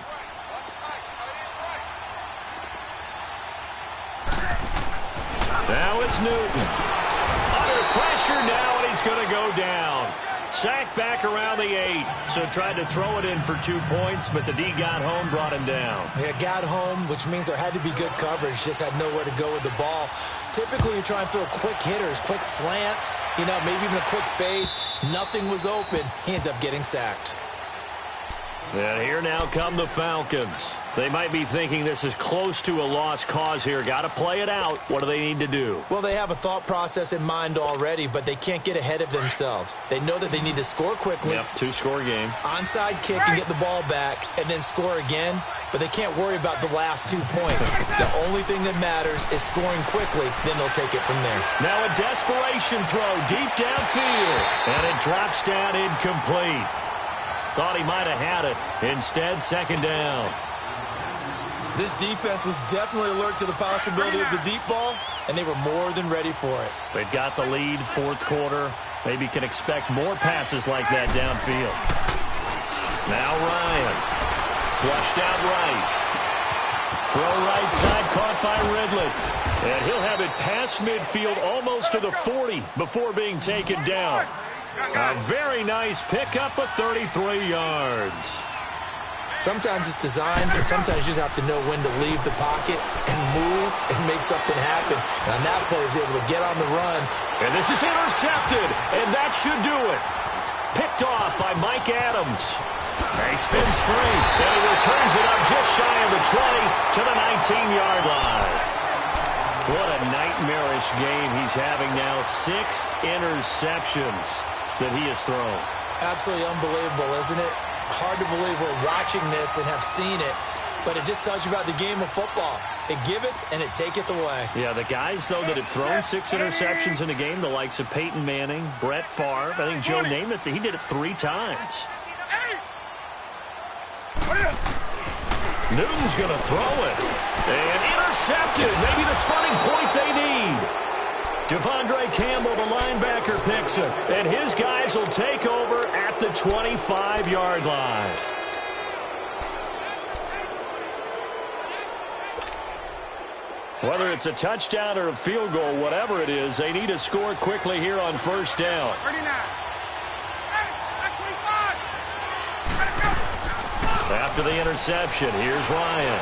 [SPEAKER 1] Now it's Newton. Under pressure now, and he's going to go down. Sacked back around the 8. So tried to throw it in for 2 points, but the D got home, brought him down.
[SPEAKER 2] Yeah, got home, which means there had to be good coverage. Just had nowhere to go with the ball. Typically, you try and throw quick hitters, quick slants, maybe even a quick fade. Nothing was open. He ends up getting sacked.
[SPEAKER 1] And here now come the Falcons. They might be thinking this is close to a lost cause here. Got to play it out. What do they need to do?
[SPEAKER 2] Well, they have a thought process in mind already, but they can't get ahead of themselves. They know that they need to score quickly.
[SPEAKER 1] Yep, 2-score game.
[SPEAKER 2] Onside kick and get the ball back and then score again, but they can't worry about the last 2 points. The only thing that matters is scoring quickly, then they'll take it from there.
[SPEAKER 1] Now a desperation throw deep downfield, and it drops down incomplete. Thought he might have had it. Instead, second down.
[SPEAKER 2] This defense was definitely alert to the possibility of the deep ball, and they were more than ready for it.
[SPEAKER 1] They've got the lead, fourth quarter. Maybe can expect more passes like that downfield. Now Ryan. Flushed out right. Throw right side, caught by Ridley. And he'll have it past midfield, almost to the 40 before being taken down. A very nice pickup of 33 yards.
[SPEAKER 2] Sometimes it's designed, but sometimes you just have to know when to leave the pocket and move and make something happen. And on that play, he's able to get on the run.
[SPEAKER 1] And this is intercepted, and that should do it. Picked off by Mike Adams. He spins free, and he returns it up just shy of the 20 to the 19-yard line. What a nightmarish game he's having now. 6 interceptions that he has thrown.
[SPEAKER 2] Absolutely unbelievable, isn't it? Hard to believe we're watching this and have seen it, but it just tells you about the game of football. It giveth and it taketh away.
[SPEAKER 1] Yeah, the guys, though, that have thrown 6 interceptions in a game, the likes of Peyton Manning, Brett Favre, I think Joe Namath, he did it 3 times. Newton's going to throw it. And intercepted. Maybe the turning point they need. Devondre Campbell, the linebacker, picks it. And his guys will take over at the 25-yard line. Whether it's a touchdown or a field goal, whatever it is, they need to score quickly here on first down.
[SPEAKER 4] 39.
[SPEAKER 1] After the interception, here's Ryan.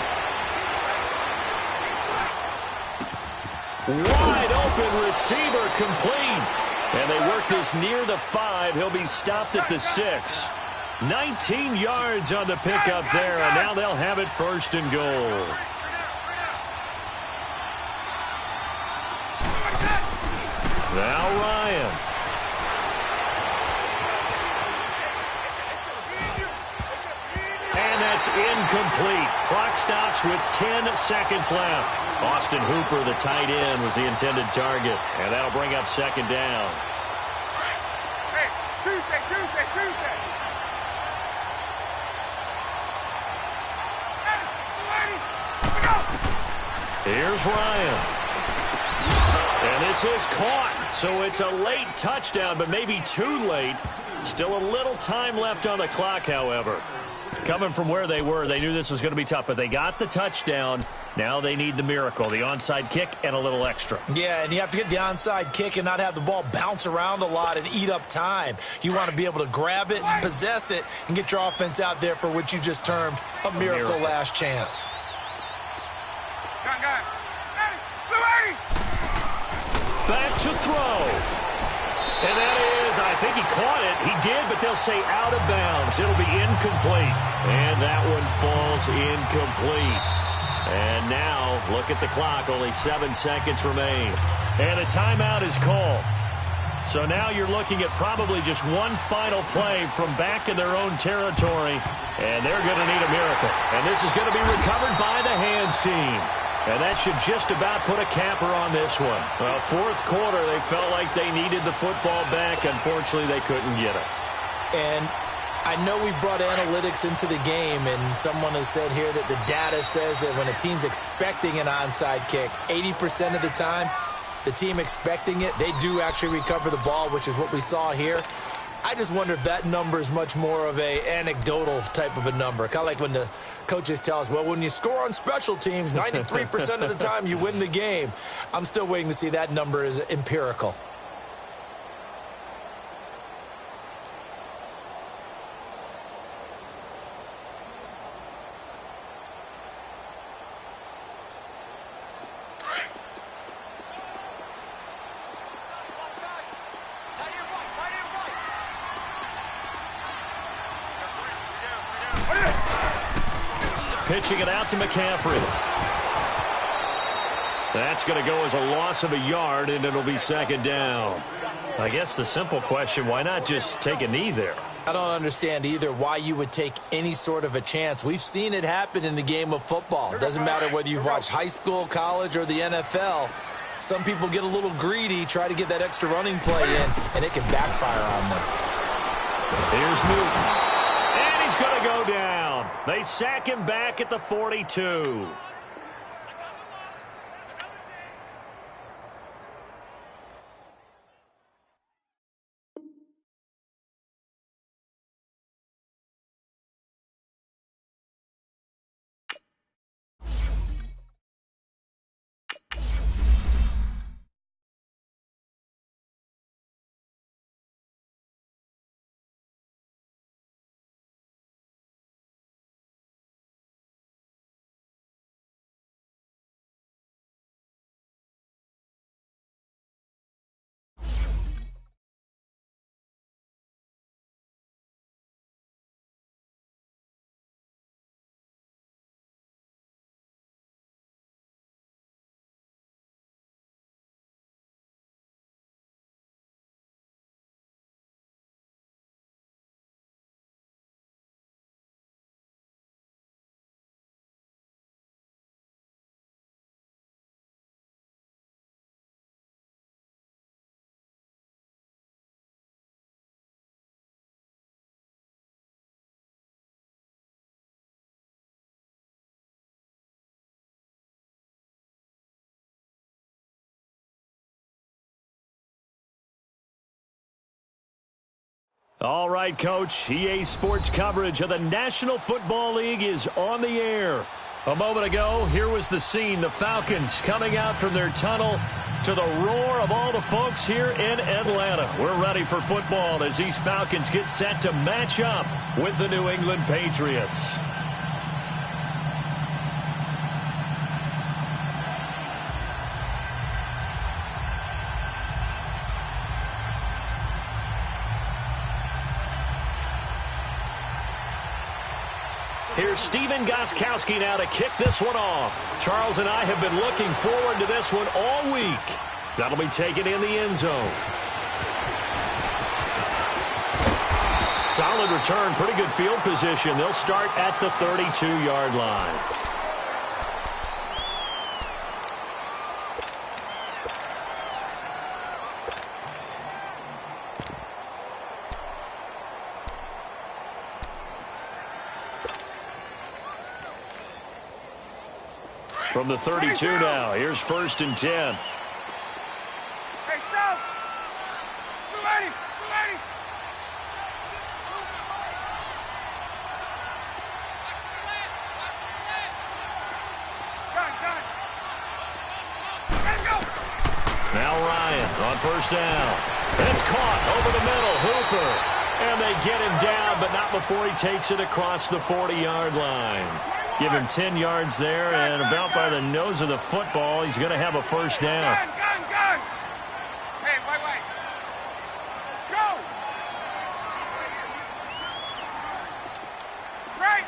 [SPEAKER 1] Wide open receiver complete. And they work this near the 5. He'll be stopped at the 6. 19 yards on the pickup there, and now they'll have it first and goal. Now Ryan. And that's incomplete. Clock stops with 10 seconds left. Austin Hooper, the tight end, was the intended target. And that'll bring up second down.
[SPEAKER 4] Hey, Tuesday.
[SPEAKER 1] Here's Ryan. And this is caught. So it's a late touchdown, but maybe too late. Still a little time left on the clock, however. Coming from where they were, they knew this was going to be tough, but they got the touchdown. Now they need the miracle, the onside kick and a little extra.
[SPEAKER 2] Yeah, and you have to get the onside kick and not have the ball bounce around a lot and eat up time. You want to be able to grab it, possess it, and get your offense out there for what you just termed a miracle last chance.
[SPEAKER 1] Back to throw. And that is, I think he caught it. He did, but they'll say out of bounds. It'll be incomplete. And that one falls incomplete. And now, look at the clock. Only 7 seconds remain. And a timeout is called.
[SPEAKER 3] So now you're looking at probably just one final play from back in their own territory, and they're going to need a miracle. And this is going to be recovered by the hands team. And that should just about put a capper on this one. Well, fourth quarter, they felt like they needed the football back. Unfortunately, they couldn't get it.
[SPEAKER 2] And I know we brought analytics into the game, and someone has said here that the data says that when a team's expecting an onside kick, 80% of the time, the team expecting it, they do actually recover the ball, which is what we saw here. I just wonder if that number is much more of a anecdotal type of a number. Kind of like when the coaches tell us, well, when you score on special teams, 93% of the time you win the game. I'm still waiting to see that number is empirical.
[SPEAKER 3] Pitching it out to McCaffrey. That's going to go as a loss of a yard, and it'll be second down. I guess the simple question, why not just take a knee there?
[SPEAKER 2] I don't understand either why you would take any sort of a chance. We've seen it happen in the game of football. It doesn't matter whether you've watched high school, college, or the NFL. Some people get a little greedy, try to get that extra running play in, and it can backfire on them.
[SPEAKER 3] Here's Newton. And he's going to go down. They sack him back at the 42. All right, Coach. EA Sports coverage of the National Football League is on the air. A moment ago, here was the scene. The Falcons coming out from their tunnel to the roar of all the folks here in Atlanta. We're ready for football as these Falcons get set to match up with the New England Patriots. Here's Steven Gostkowski now to kick this one off. Charles and I have been looking forward to this one all week. That'll be taken in the end zone. Solid return, pretty good field position. They'll start at the 32-yard line. From the 32 now, here's 1st and 10.
[SPEAKER 4] Hey, South! 280! 280! Gun! Let's go!
[SPEAKER 3] Now Ryan on 1st down. And it's caught over the middle. Hooper. And they get him down, but not before he takes it across the 40-yard line. Give him 10 yards there, and about by the nose of the football, he's going to have a 1st down.
[SPEAKER 4] Gun! Hey, wait. Go! Right!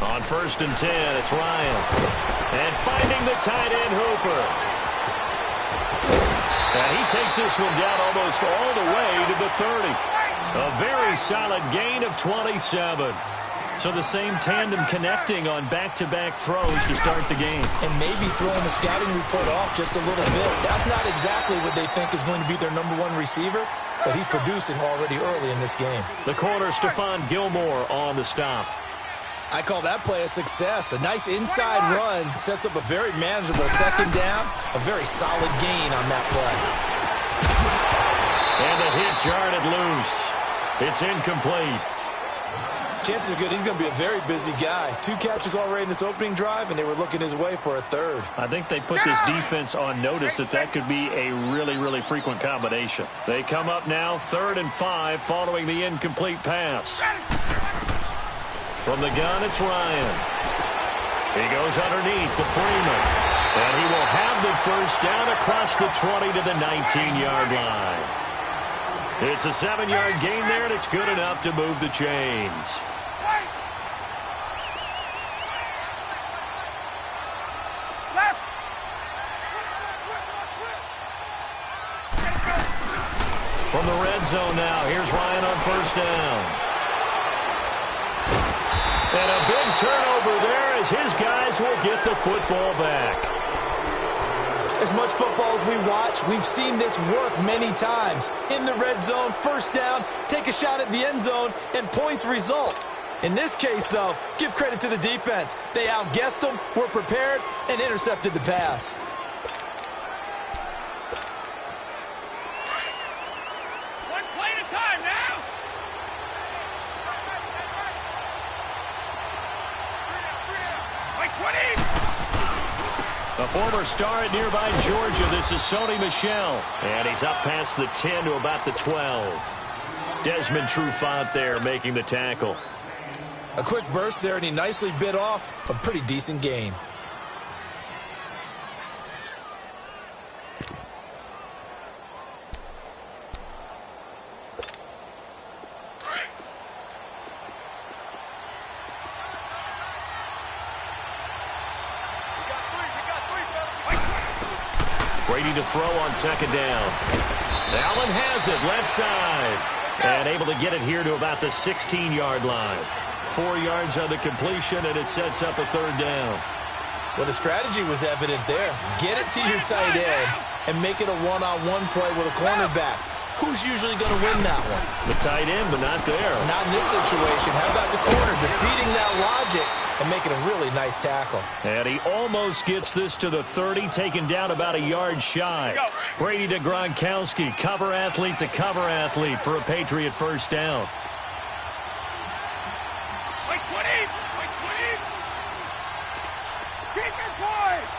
[SPEAKER 3] On 1st and 10, it's Ryan. And finding the tight end, Hooper.
[SPEAKER 1] And he takes this one down almost all the way to the 30. A very solid gain of 27. So the same tandem connecting on back-to-back throws to start the game.
[SPEAKER 2] And maybe throwing the scouting report off just a little bit. That's not exactly what they think is going to be their #1 receiver, but he's producing already early in this game.
[SPEAKER 1] The corner, Stephon Gilmore, on the stop.
[SPEAKER 2] I call that play a success. A nice inside run sets up a very manageable second down. A very solid gain on that play.
[SPEAKER 1] And the hit jarred it loose. It's incomplete.
[SPEAKER 2] Chances are good he's going to be a very busy guy. 2 catches already in this opening drive, and they were looking his way for a third.
[SPEAKER 1] I think they put this defense on notice that could be a really, really frequent combination. They come up now 3rd and 5 following the incomplete pass. From the gun, it's Ryan. He goes underneath to Freeman. And he will have the first down across the 20 to the 19-yard line. It's a 7-yard gain there, and it's good enough to move the chains. From the red zone now, here's Ryan on first down. And a big turnover there as his guys will get the football back.
[SPEAKER 2] As much football as we watch, we've seen this work many times. In the red zone, first down, take a shot at the end zone, and points result. In this case, though, give credit to the defense. They outguessed them, were prepared, and intercepted the pass.
[SPEAKER 4] One play at a time now. Like 20.
[SPEAKER 1] A former star at nearby Georgia, this is Sony Michel. And he's up past the 10 to about the 12. Desmond Trufant there making the tackle.
[SPEAKER 2] A quick burst there, and he nicely bit off a pretty decent gain.
[SPEAKER 1] Brady to throw on second down. Allen has it left side. And able to get it here to about the 16-yard line. 4 yards on the completion, and it sets up a third down.
[SPEAKER 2] Well, the strategy was evident there. Get it to your tight end and make it a one-on-one play with a cornerback. Who's usually going to win that one?
[SPEAKER 1] The tight end, but not there.
[SPEAKER 2] Not in this situation. How about the corner defeating that logic and making a really nice tackle?
[SPEAKER 1] And he almost gets this to the 30, taken down about a yard shy. Brady to Gronkowski, cover athlete to cover athlete for a Patriot first down.
[SPEAKER 4] Like 20. Like 20. Keep your poise.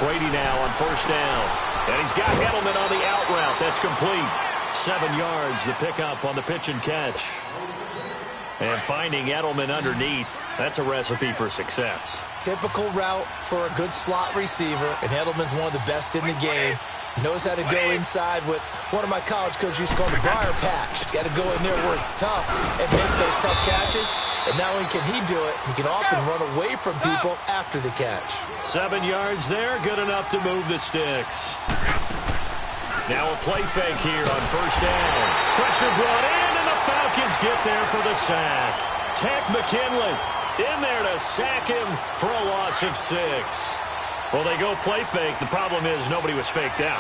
[SPEAKER 1] Brady now on first down. And he's got Edelman on the out route. That's complete. 7 yards, the pickup on the pitch and catch. And finding Edelman underneath, that's a recipe for success.
[SPEAKER 2] Typical route for a good slot receiver, and Edelman's one of the best in the game. Knows how to go inside what one of my college coaches used to call the briar patch. Got to go in there where it's tough and make those tough catches. And not only can he do it, he can often run away from people after the catch.
[SPEAKER 1] 7 yards there, good enough to move the sticks. Now a play fake here on first down. Pressure brought in, and the Falcons get there for the sack. Tank McKinley in there to sack him for a loss of 6. Well, they go play fake. The problem is nobody was faked out.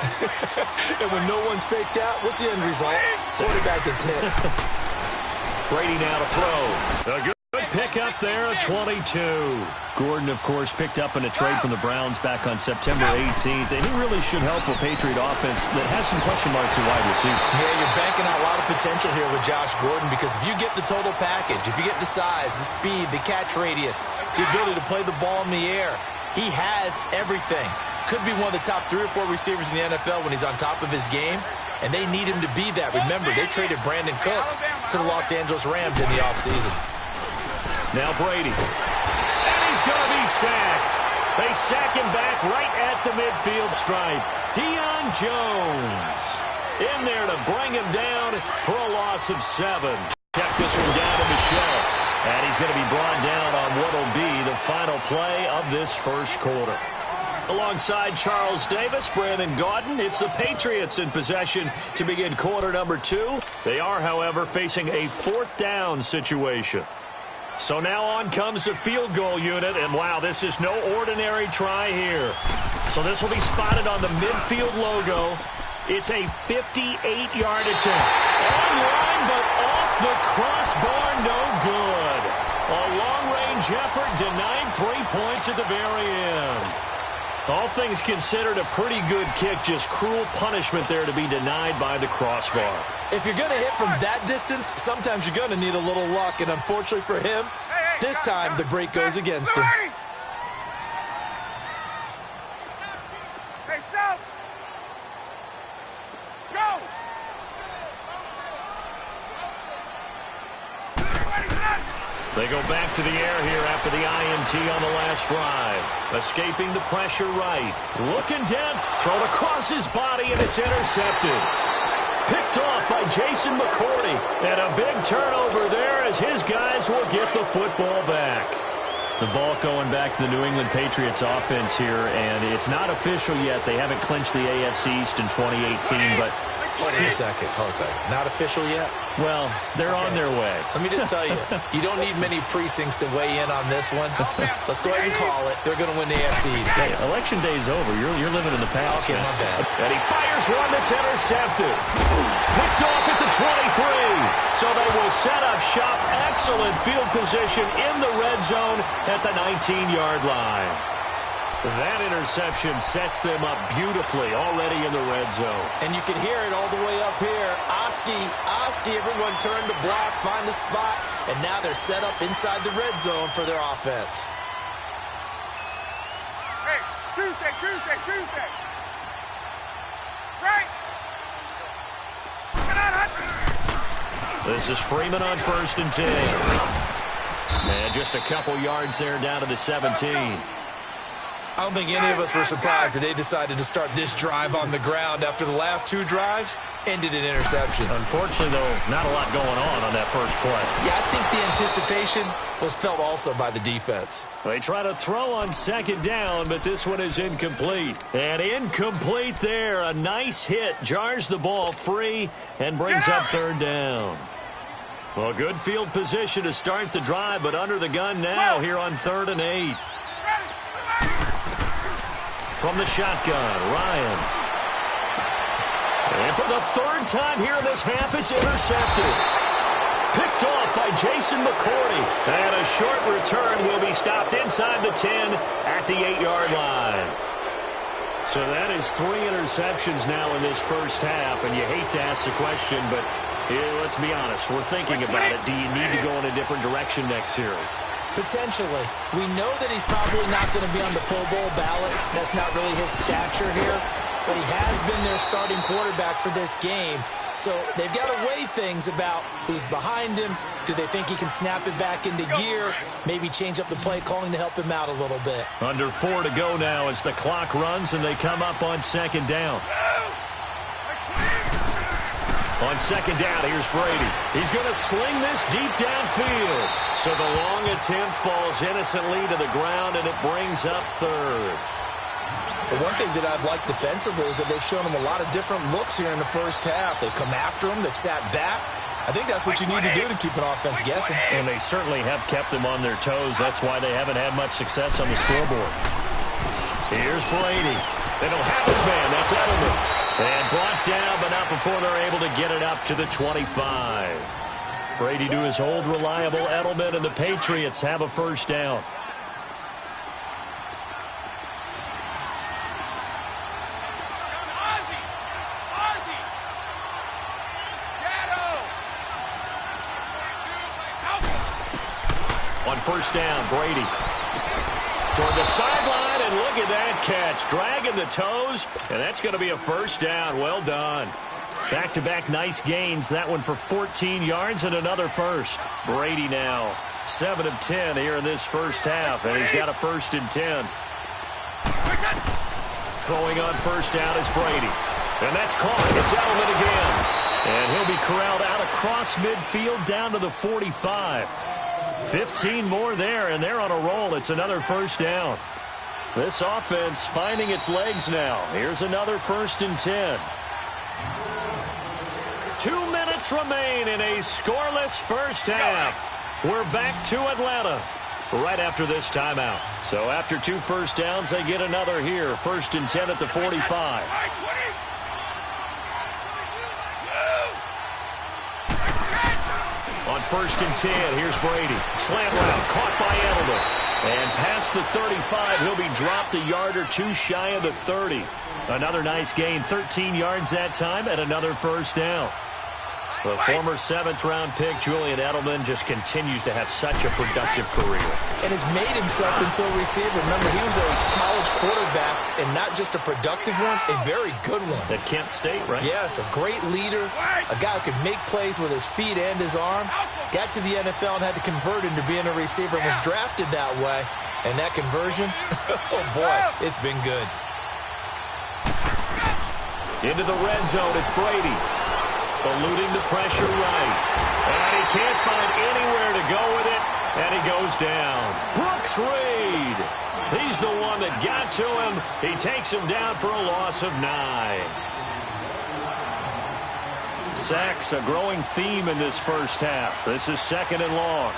[SPEAKER 2] And when no one's faked out, what's the end result? Quarterback gets hit.
[SPEAKER 1] Brady now to throw. A good pickup there at 22. Gordon, of course, picked up in a trade from the Browns back on September 18th, and he really should help a Patriot offense that has some question marks at wide receiver.
[SPEAKER 2] Yeah, you're banking on a lot of potential here with Josh Gordon, because if you get the total package, if you get the size, the speed, the catch radius, the ability to play the ball in the air, he has everything. Could be one of the top 3 or 4 receivers in the NFL when he's on top of his game, and they need him to be that. Remember, they traded Brandon Cooks to the Los Angeles Rams in the offseason.
[SPEAKER 1] Now Brady. And he's going to be sacked. They sack him back right at the midfield stripe. Deion Jones in there to bring him down for a loss of 7. Check this one down to Michel. And he's going to be brought down on what will be the final play of this first quarter. Alongside Charles Davis, Brandon Gaudin, it's the Patriots in possession to begin quarter number 2. They are, however, facing a 4th down situation. So now on comes the field goal unit, and wow, this is no ordinary try here. So this will be spotted on the midfield logo. It's a 58-yard attempt. Online, but off the crossbar, no good. A long-range effort denied 3 points at the very end. All things considered, a pretty good kick, just cruel punishment there to be denied by the crossbar.
[SPEAKER 2] If you're going to hit from that distance, sometimes you're going to need a little luck, and unfortunately for him, this time the break goes against him.
[SPEAKER 4] Hey, South! Go!
[SPEAKER 1] They go back to the air here after the INT on the last drive. Escaping the pressure right. Looking down, thrown across his body, and it's intercepted. Picked off by Jason McCourty. And a big turnover there as his guys will get the football back. The ball going back to the New England Patriots offense here, and it's not official yet. They haven't clinched the AFC East in 2018, but...
[SPEAKER 2] Hold on a second. Not official yet?
[SPEAKER 1] Well, they're on their way.
[SPEAKER 2] Let me just tell you, you don't need many precincts to weigh in on this one. Let's go ahead and call it. They're going to win the AFC East.
[SPEAKER 1] Hey, election day's over. You're living in the past.
[SPEAKER 2] Okay, my bad.
[SPEAKER 1] And he fires one that's intercepted. Picked off at the 23. So they will set up shop. Excellent field position in the red zone at the 19-yard line. That interception sets them up beautifully already in the red zone.
[SPEAKER 2] And you can hear it all the way up here. Oski, everyone turn to block, find a spot, and now they're set up inside the red zone for their offense.
[SPEAKER 4] Hey, Tuesday. Right. Get out,
[SPEAKER 1] This is Freeman on 1st and 10. And just a couple yards there down to the 17.
[SPEAKER 2] I don't think any of us were surprised that they decided to start this drive on the ground after the last 2 drives ended in interceptions.
[SPEAKER 1] Unfortunately, though, not a lot going on that first play.
[SPEAKER 2] Yeah, I think the anticipation was felt also by the defense.
[SPEAKER 1] They try to throw on 2nd down, but this one is incomplete. And incomplete there. A nice hit. Jars the ball free and brings up 3rd down. Well, good field position to start the drive, but under the gun now here on 3rd and 8. From the shotgun, Ryan. And for the 3rd time here in this half, it's intercepted. Picked off by Jason McCourty. And a short return will be stopped inside the 10 at the 8-yard line. So that is 3 interceptions now in this first half. And you hate to ask the question, but let's be honest. We're thinking about it. Do you need to go in a different direction next series?
[SPEAKER 2] Potentially. We know that he's probably not going to be on the Pro Bowl ballot. That's not really his stature here. But he has been their starting quarterback for this game. So they've got to weigh things about who's behind him. Do they think he can snap it back into gear? Maybe change up the play calling to help him out a little bit.
[SPEAKER 1] Under 4 to go now as the clock runs and they come up on 2nd down. On 2nd down, here's Brady. He's going to sling this deep downfield. So the long attempt falls innocently to the ground, and it brings up 3rd.
[SPEAKER 2] The one thing that I've liked defensively is that they've shown him a lot of different looks here in the first half. They've come after him. They've sat back. I think that's what you need to do to keep an offense guessing.
[SPEAKER 1] And they certainly have kept them on their toes. That's why they haven't had much success on the scoreboard. Here's Brady. They don't have his man. That's Edelman. And brought down, but not before they're able to get it up to the 25. Brady to his old reliable Edelman, and the Patriots have a 1st down. On 1st down, Brady toward the sideline, and look at that catch. Dragging the toes, and that's going to be a 1st down. Well done. Back-to-back nice gains. That one for 14 yards and another 1st. Brady now 7 of 10 here in this first half, and he's got a 1st and 10. Throwing on 1st down is Brady. And that's caught. It's Edelman again. And he'll be corralled out across midfield down to the 45. 15 more there, and they're on a roll. It's another 1st down. This offense finding its legs now. Here's another 1st and 10. 2 minutes remain in a scoreless first half. We're back to Atlanta right after this timeout. So after 2 first downs, they get another here. 1st and 10 at the 45. On 1st and 10, here's Brady. Slant route, caught by Edelman. And past the 35, he'll be dropped a yard or 2 shy of the 30. Another nice gain, 13 yards that time, and another 1st down. The former 7th-round pick, Julian Edelman, just continues to have such a productive career.
[SPEAKER 2] And has made himself into a receiver. Remember, he was a college quarterback, and not just a productive one, a very good one.
[SPEAKER 1] At Kent State, right?
[SPEAKER 2] Yes, a great leader, a guy who could make plays with his feet and his arm. Got to the NFL and had to convert into being a receiver and was drafted that way. And that conversion, oh boy, it's been good.
[SPEAKER 1] Into the red zone, it's Brady. Eluding the pressure right. And he can't find anywhere to go with it, and he goes down. Brooks Reed. He's the one that got to him. He takes him down for a loss of 9. Sacks, a growing theme in this first half. This is 2nd and long.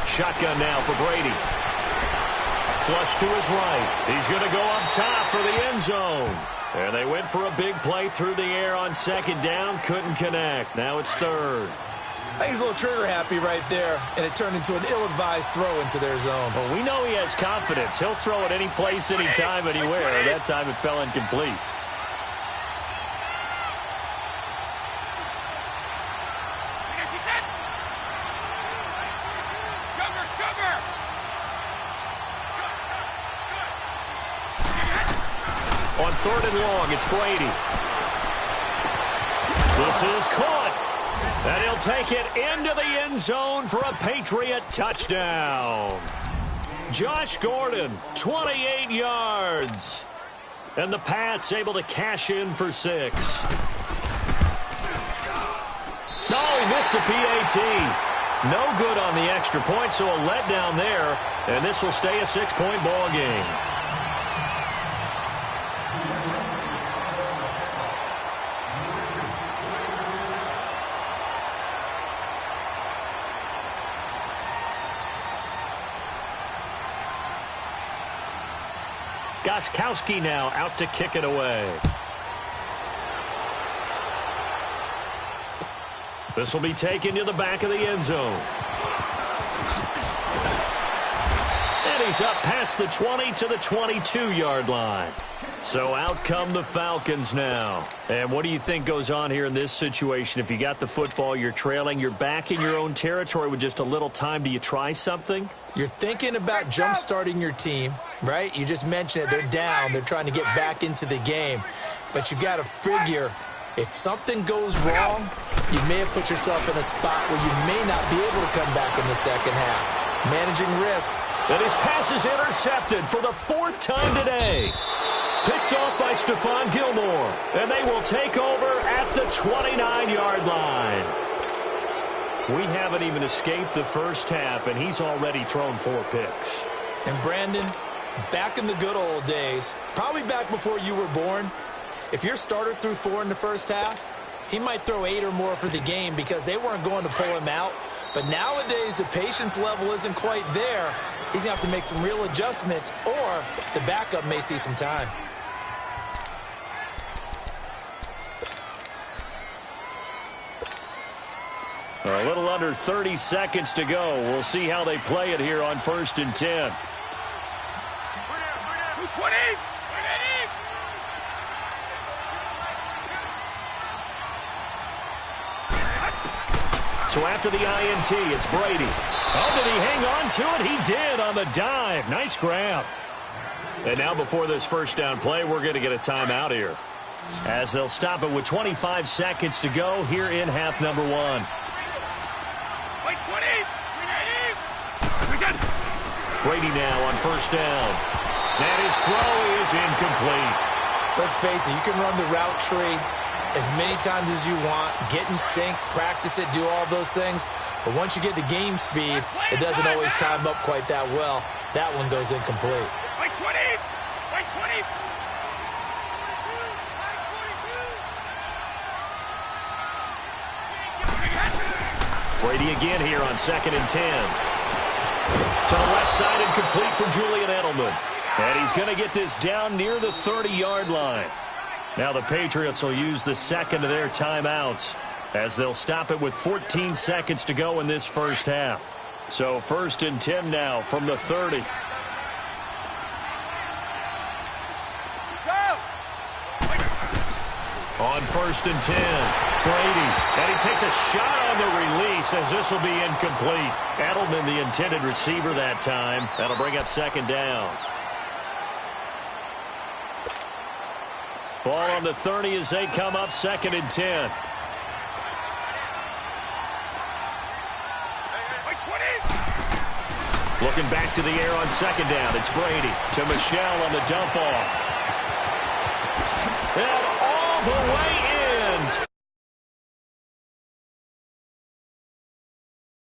[SPEAKER 1] Shotgun now for Brady. Flush to his right. He's going to go up top for the end zone. And they went for a big play through the air on 2nd down. Couldn't connect. Now it's 3rd.
[SPEAKER 2] I think he's a little trigger happy right there, and it turned into an ill-advised throw into their zone.
[SPEAKER 1] Well, we know he has confidence. He'll throw it any place, anytime, anywhere. That time it fell incomplete. On 3rd and long, it's Brady. This is caught. And he'll take it into the end zone for a Patriot touchdown. Josh Gordon, 28 yards. And the Pats able to cash in for 6. Oh, he missed the PAT. No good on the extra point, so a letdown there. And this will stay a 6-point ball game. Gostkowski now out to kick it away. This will be taken to the back of the end zone. And he's up past the 20 to the 22-yard line. So out come the Falcons now. And what do you think goes on here in this situation? If you got the football, you're trailing, you're back in your own territory with just a little time. Do you try something?
[SPEAKER 2] You're thinking about jump-starting your team, right? You just mentioned it. They're down. They're trying to get back into the game. But you got to figure, if something goes wrong, you may have put yourself in a spot where you may not be able to come back in the second half. Managing risk.
[SPEAKER 1] And his pass is intercepted for the 4th time today. Picked off by Stephon Gilmore. And they will take over at the 29-yard line. We haven't even escaped the first half, and he's already thrown 4 picks.
[SPEAKER 2] And Brandon, back in the good old days, probably back before you were born, if your starter threw 4 in the first half, he might throw 8 or more for the game because they weren't going to pull him out. But nowadays, the patience level isn't quite there. He's going to have to make some real adjustments, or the backup may see some time.
[SPEAKER 1] A little under 30 seconds to go. We'll see how they play it here on 1st and 10.
[SPEAKER 4] 20!
[SPEAKER 1] So after the INT, it's Brady. Oh, did he hang on to it? He did on the dive. Nice grab. And now before this first down play, we're going to get a timeout here, as they'll stop it with 25 seconds to go here in half number 1. Brady now on 1st down. And his throw is incomplete.
[SPEAKER 2] Let's face it, you can run the route tree as many times as you want, get in sync, practice it, do all those things. But once you get to game speed, it doesn't always time up quite that well. That one goes incomplete.
[SPEAKER 4] Wait 20! Wait 20!
[SPEAKER 3] Brady again here on 2nd and 10. To the left side and complete for Julian Edelman. And he's going to get this down near the 30-yard line. Now the Patriots will use the second of their timeouts as they'll stop it with 14 seconds to go in this first half. So 1st and 10 now from the 30. On 1st and 10, Brady, and he takes a shot on the release as this will be incomplete. Edelman, the intended receiver that time. That'll bring up 2nd down. Ball on the 30 as they come up 2nd and 10. Looking back to the air on 2nd down. It's Brady to Michelle on the dump off. And all the way